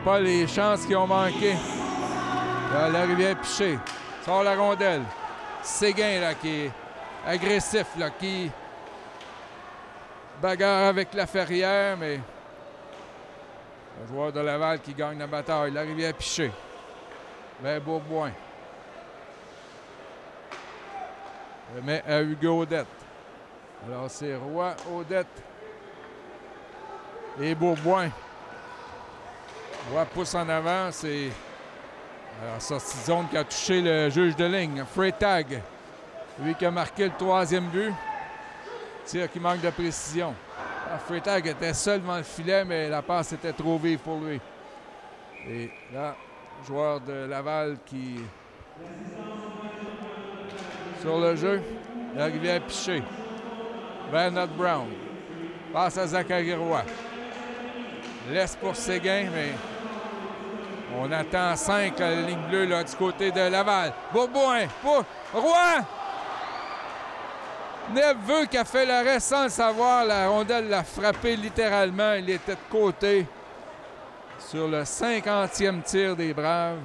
Pas les chances qui ont manqué. Là, la Rivière-Piché sort la rondelle. Séguin là, qui est agressif, là, qui bagarre avec la Ferrière, mais le joueur de Laval qui gagne la bataille. La Rivière-Piché. Vers Bourboin. Remet à Hugo Odette. Alors c'est Roy, Odette et Bourboin. Roy pousse en avant. C'est la sortie de zone qui a touché le juge de ligne. Freytag. Lui qui a marqué le 3e but. Tir qui manque de précision. Freitag était seul devant le filet, mais la passe était trop vive pour lui. Et là, joueur de Laval qui... Sur le jeu, la rivière Piché. Bernard Brown. Passe à Zachary Roy. Laisse pour Séguin, mais on attend 5 à la ligne bleue là, du côté de Laval. Bourboin pour Roy! Neveu qui a fait l'arrêt sans le savoir. La rondelle l'a frappé littéralement. Il était de côté sur le 50e tir des Braves.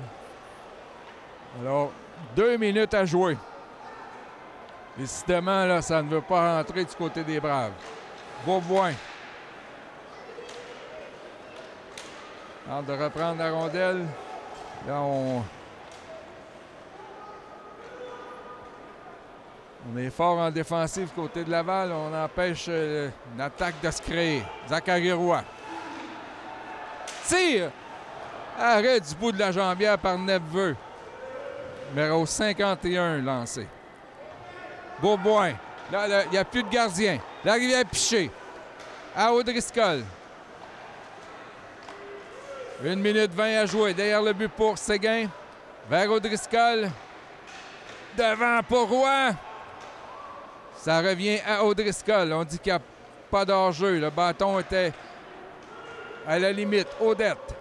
Alors, 2 minutes à jouer. Décidément, là, ça ne veut pas rentrer du côté des Braves. Bourboin. Hâte de reprendre la rondelle. Là, on est fort en défensive du côté de Laval. On empêche une attaque de se créer. Zachary Roy. Tire! Arrêt du bout de la jambière par Neveu. Numéro 51 lancé. Bourboin. Là, il n'y a plus de gardien. La rivière Piché. À O'Driscoll. 1 minute 20 à jouer. Derrière le but pour Séguin. Vers O'Driscoll. Devant pour Roy. Ça revient à O'Driscoll. On dit qu'il n'y a pas d'hors-jeu. Le bâton était à la limite. Odette.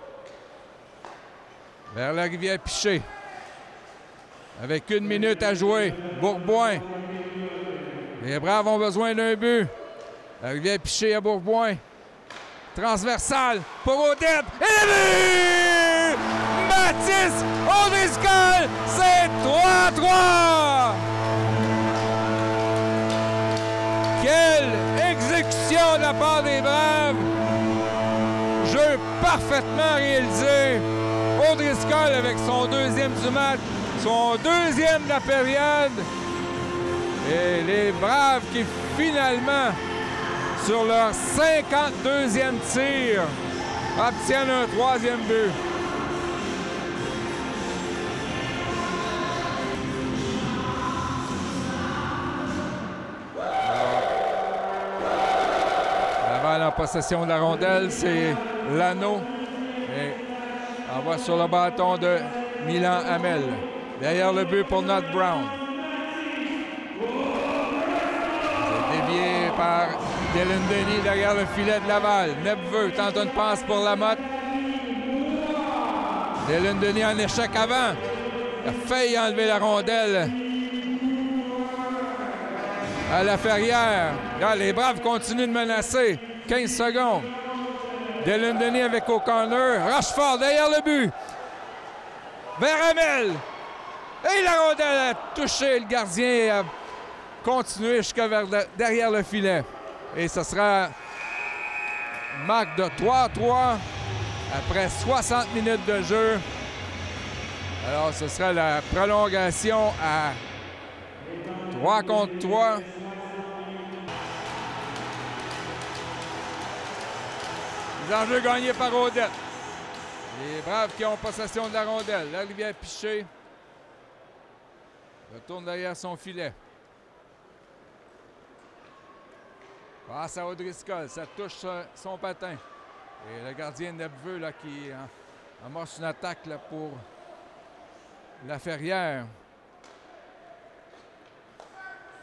Vers la rivière Piché. Avec 1 minute à jouer. Bourboin. Les Braves ont besoin d'un but. La rivière Piché à Bourboin. Transversale pour Odette. Et le but! Mathis O'Driscoll, c'est 3-3! Quelle exécution de la part des Braves! Jeu parfaitement réalisé. O'Driscoll avec son 2e du match, son 2e de la période. Et les Braves qui finalement, sur leur 52e tir, obtiennent un 3e but. Laval en possession de la rondelle, c'est Lano. Et envoie sur le bâton de Milan Hamel. Derrière le but pour Nod Brown. C'est dévié par Dylan Denis derrière le filet de Laval. Neveu tente une passe pour Lamotte. Dylan Denis en échec avant. Il a failli enlever la rondelle à la Ferrière. Là, les Braves continuent de menacer. 15 secondes. Dylan Denis avec O'Connor. Rochefort derrière le but. Vers Hamel. Et la rondelle a touché le gardien et a continué jusqu'à derrière le filet. Et ce sera marque de 3-3 après 60 minutes de jeu. Alors, ce sera la prolongation à 3 contre 3. Les enjeux gagnés par Odette. Les Braves qui ont possession de la rondelle. La rivière Piché retourne derrière son filet. Passe à O'Driscoll, ça touche son patin. Et le gardien Neveu là, qui amorce une attaque là, pour la Ferrière.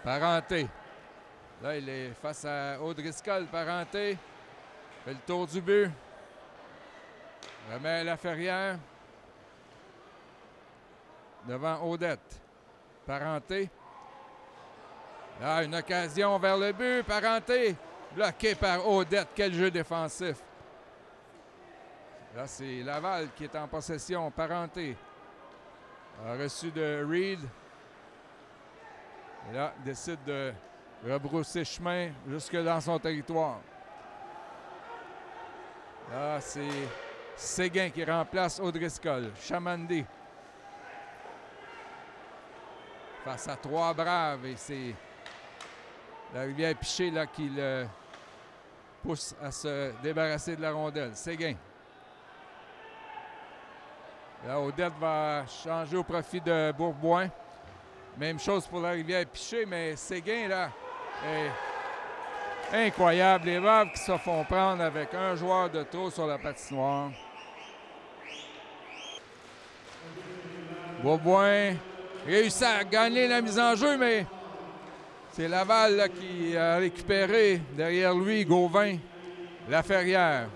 Parenté. Là, il est face à O'Driscoll. Parenté fait le tour du but. Remet à la Ferrière. Devant Odette. Parenté. Là, une occasion vers le but. Parenté. Bloqué par Odette. Quel jeu défensif. Là, c'est Laval qui est en possession. Parenté. A reçu de Reed. Et là, décide de rebrousser chemin jusque dans son territoire. Là, c'est Séguin qui remplace O'Driscoll. Chamandi. Face à 3 Braves. Et c'est la rivière Piché là, qui le pousse à se débarrasser de la rondelle. Séguin. Là, Odette va changer au profit de Bourboin. Même chose pour la rivière Piché, mais Séguin, là, est Incroyable. Les Braves qui se font prendre avec un joueur de trop sur la patinoire. Beauboin réussit à gagner la mise en jeu, mais c'est Laval là, qui a récupéré derrière lui Gauvin, Laferrière.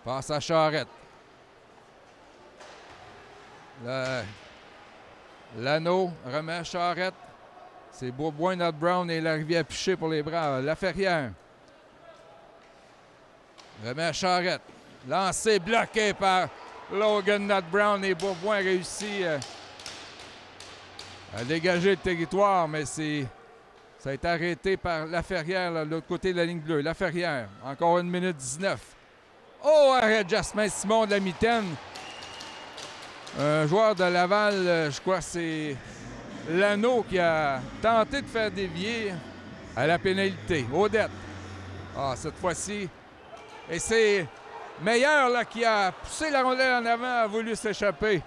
Passe à Charette. L'anneau remet à Charette. C'est Beauboin, Nat Brown et l'arrivée à Piché pour les Braves. Laferrière. Remet à Charette. Lancé bloqué par Logan Nat Brown et Beauboin réussit à dégager le territoire, mais ça a été arrêté par Laferrière de l'autre côté de la ligne bleue. Laferrière, encore 1 minute 19. Oh, arrête Jasmin Simon de la mitaine. Un joueur de Laval, je crois que c'est Lano qui a tenté de faire dévier à la pénalité. Odette. Ah, cette fois-ci. Et c'est Meilleur là, qui a poussé la rondelle en avant, a voulu s'échapper.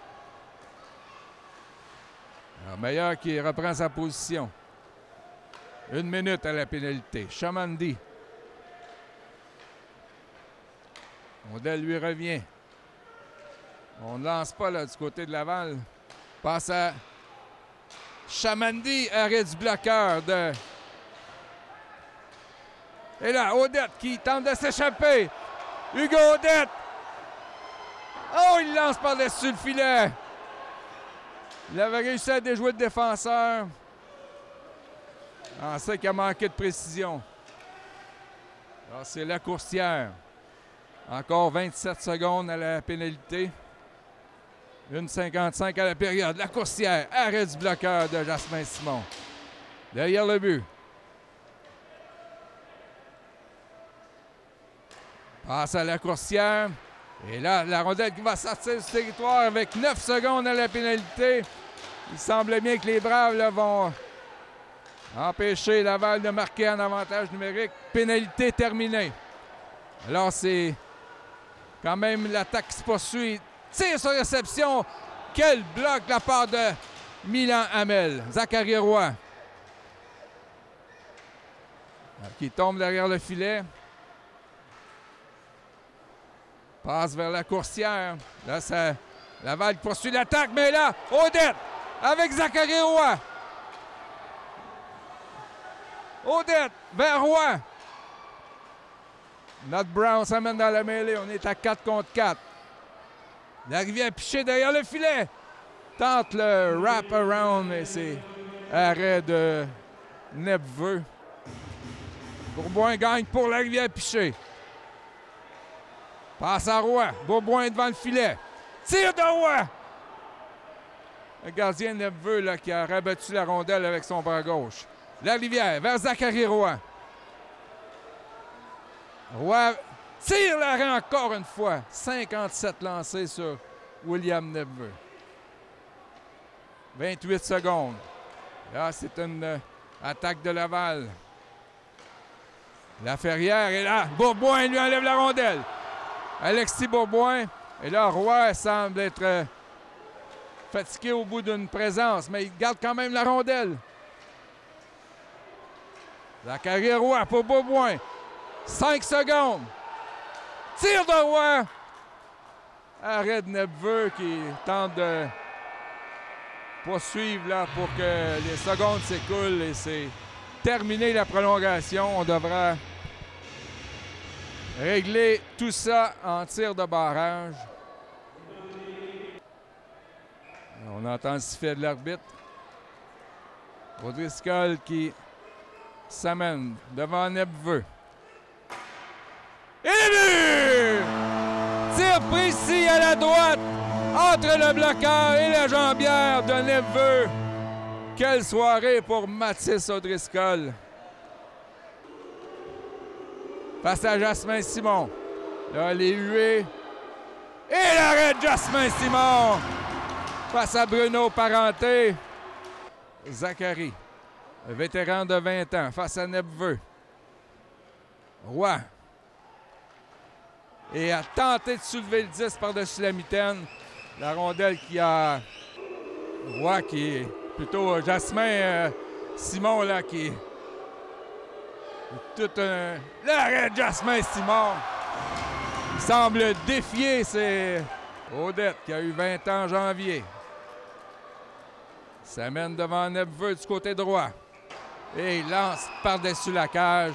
Meilleur qui reprend sa position. 1 minute à la pénalité. Chamandi. Rondelle lui revient. On ne lance pas là, du côté de Laval. Passe à Chamandi, arrêt du bloqueur de... Et là, Odette qui tente de s'échapper. Hugo Odette. Oh, il lance par-dessus le filet. Il avait réussi à déjouer le défenseur. On sait qu'il a manqué de précision. Alors, c'est la coursière. Encore 27 secondes à la pénalité. 1,55 à la période. La coursière. Arrêt du bloqueur de Jasmin Simon. Derrière le but. Passe à la coursière. Et là, la rondelle qui va sortir du territoire avec 9 secondes à la pénalité. Il semble bien que les Braves là, vont empêcher Laval de marquer un avantage numérique. Pénalité terminée. Alors, c'est quand même l'attaque qui se poursuit. Tire sur réception. Quel bloc de la part de Milan Hamel. Zachary Roy. Qui tombe derrière le filet. Passe vers la coursière. Là, ça, Laval poursuit l'attaque, mais là, Odette avec Zachary Roy. Odette vers Roy. Nat Brown s'amène dans la mêlée. On est à 4 contre 4. L'arrivée à Piché derrière le filet. Tente le wrap-around, mais c'est arrêt de Nepveux. Beauboin gagne pour l'arrivée à Piché. Passe à Roy. Beauboin devant le filet. Tire de Roy. Le gardien Nepveux là, qui a rabattu la rondelle avec son bras gauche. La Rivière vers Zachary Roy. Roy tire l'arrêt encore une fois. 57 lancés sur William Nepveux. 28 secondes. Là, c'est une attaque de Laval. Laferrière est là. Beauboin lui enlève la rondelle. Alexis Beauboin. Et là, Roy semble être fatigué au bout d'une présence, mais il garde quand même la rondelle. Zachary Roy pour Beauboin. 5 secondes. Tire de Roy. Arrêt de Nepveux qui tente de poursuivre là pour que les secondes s'écoulent et c'est terminé la prolongation. On devra régler tout ça en tir de barrage. On entend le sifflet de l'arbitre. O'Driscoll qui s'amène devant Nepveux. Et le but! Tir précis à la droite entre le bloqueur et la jambière de Nepveux. Quelle soirée pour Mathis O'Driscoll. Face à Jasmin Simon. Là, les huées. Et l'arrêt de Jasmin Simon. Face à Bruno Parenté. Zachary, vétéran de 20 ans, face à Nepveux. Roy. Et a tenté de soulever le 10 par-dessus la mitaine. La rondelle qui a... Roy qui est plutôt Jasmin Simon là qui Tout un... L'arrêt de Jasmin Simon. Il semble défier ses... Odette, qui a eu 20 ans en janvier. Ça mène devant Nepveux du côté droit. Et il lance par-dessus la cage.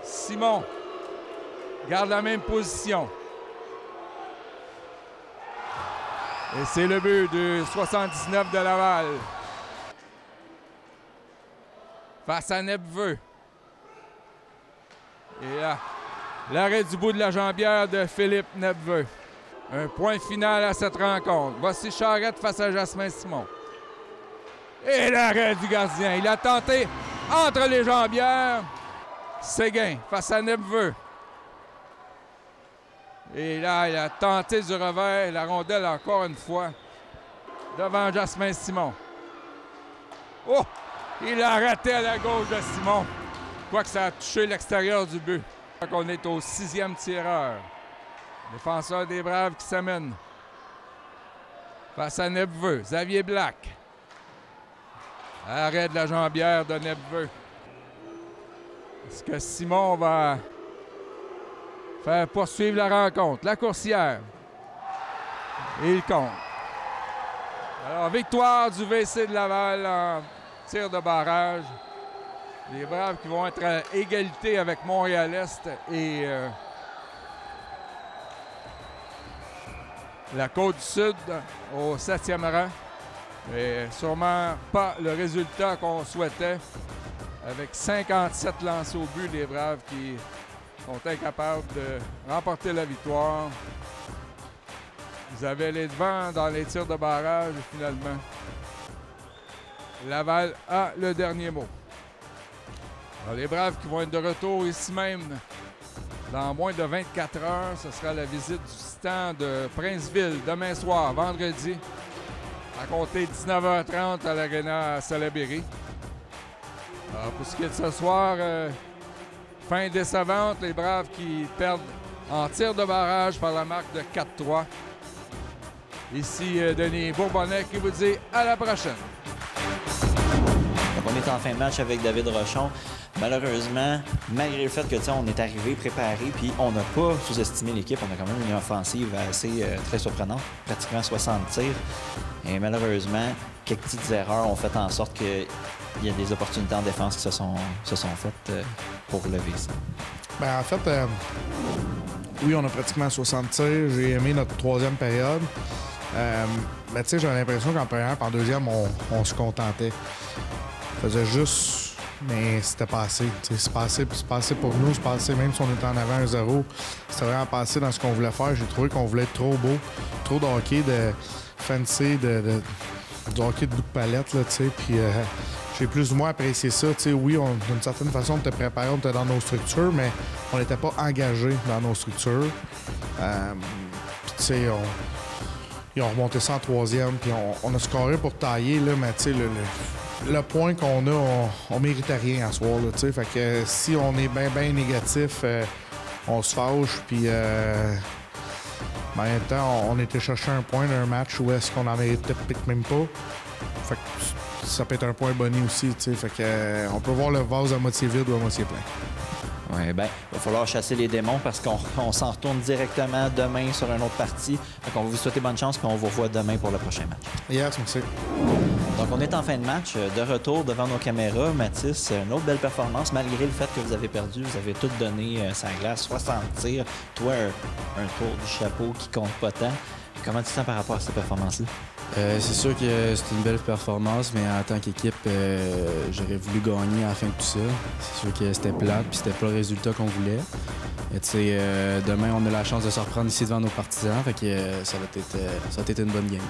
Simon garde la même position. Et c'est le but du 79 de Laval. Face à Nepveux. Et là, l'arrêt du bout de la jambière de Philippe Nepveux. Un point final à cette rencontre. Voici Charette face à Jasmin Simon. Et l'arrêt du gardien. Il a tenté entre les jambières. Séguin face à Nepveux. Et là, il a tenté du revers. La rondelle encore une fois devant Jasmin Simon. Oh! Il a raté à la gauche de Simon. Quoique ça a touché l'extérieur du but. On est au 6e tireur. Défenseur des Braves qui s'amène. Face à Nepveux. Xavier Black. Arrêt de la jambière de Nepveux. Est-ce que Simon va faire poursuivre la rencontre? La coursière. Et il compte. Alors, victoire du VC de Laval en tir de barrage. Les Braves qui vont être à égalité avec Montréal-Est et la Côte-du-Sud au 7e rang. Mais sûrement pas le résultat qu'on souhaitait. Avec 57 lancés au but, les Braves qui sont incapables de remporter la victoire. Ils avaient les devants dans les tirs de barrage et finalement, Laval a le dernier mot. Alors, les Braves qui vont être de retour ici même dans moins de 24 heures. Ce sera la visite du stand de Princeville demain soir, vendredi, à compter 19h30 à l'Arena Salaberry. Alors, pour ce qui est de ce soir, fin décevante, les Braves qui perdent en tir de barrage par la marque de 4-3. Ici, Denis Bourbonnais qui vous dit à la prochaine. Donc, on est en fin de match avec David Rochon. Malheureusement, malgré le fait que on est arrivé préparé, puis on n'a pas sous-estimé l'équipe, on a quand même une offensive assez très surprenante, pratiquement 60 tirs. Et malheureusement, quelques petites erreurs ont fait en sorte qu'il y a des opportunités en défense qui se sont faites pour lever ça. Bien, en fait, oui, on a pratiquement 60 tirs. J'ai aimé notre troisième période. Mais tu sais, j'ai l'impression qu'en première, en deuxième, on se contentait. On faisait juste... Mais c'était pas assez. C'est pas assez pour nous. C'est pas assez, même si on était en avant 1-0. C'était vraiment pas assez dans ce qu'on voulait faire. J'ai trouvé qu'on voulait être trop beau. Trop de hockey, de fancy, du hockey de bout de palette, là, tu sais. Puis j'ai plus ou moins apprécié ça. Tu sais, oui, d'une certaine façon, on était préparés, on était dans nos structures, mais on n'était pas engagés dans nos structures. Puis tu sais, ils ont remonté ça en troisième, puis on a scoré pour tailler, là, mais tu sais, le point qu'on a, on méritait rien à soir, là, tu sais. Fait que si on est bien négatif, on se fâche, puis en même temps, on était chercher un point d'un match où est-ce qu'on en méritait peut-être même pas. Fait que ça peut être un point boni aussi, tu sais. Fait que on peut voir le vase à moitié vide ou à moitié plein. Oui, bien, il va falloir chasser les démons parce qu'on s'en retourne directement demain sur une autre partie. Donc, on va vous souhaiter bonne chance puis on vous revoit demain pour le prochain match. Yes, merci. Donc, on est en fin de match, de retour devant nos caméras. Mathis, une autre belle performance. Malgré le fait que vous avez perdu, vous avez tout donné sa glace, 60 tirs. Toi, un tour du chapeau qui compte pas tant. Comment tu te sens par rapport à cette performance-là? C'est sûr que c'est une belle performance, mais en tant qu'équipe, j'aurais voulu gagner à la fin de tout ça. C'est sûr que c'était plate, puis c'était pas le résultat qu'on voulait. Et demain, on a la chance de se reprendre ici devant nos partisans, fait que ça va être une bonne game.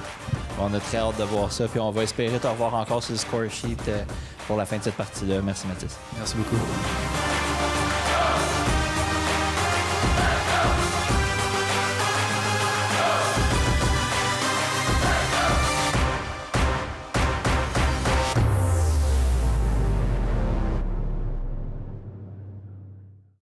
On a très hâte de voir ça, puis on va espérer te revoir encore sur le score sheet pour la fin de cette partie-là. Merci Mathis. Merci beaucoup.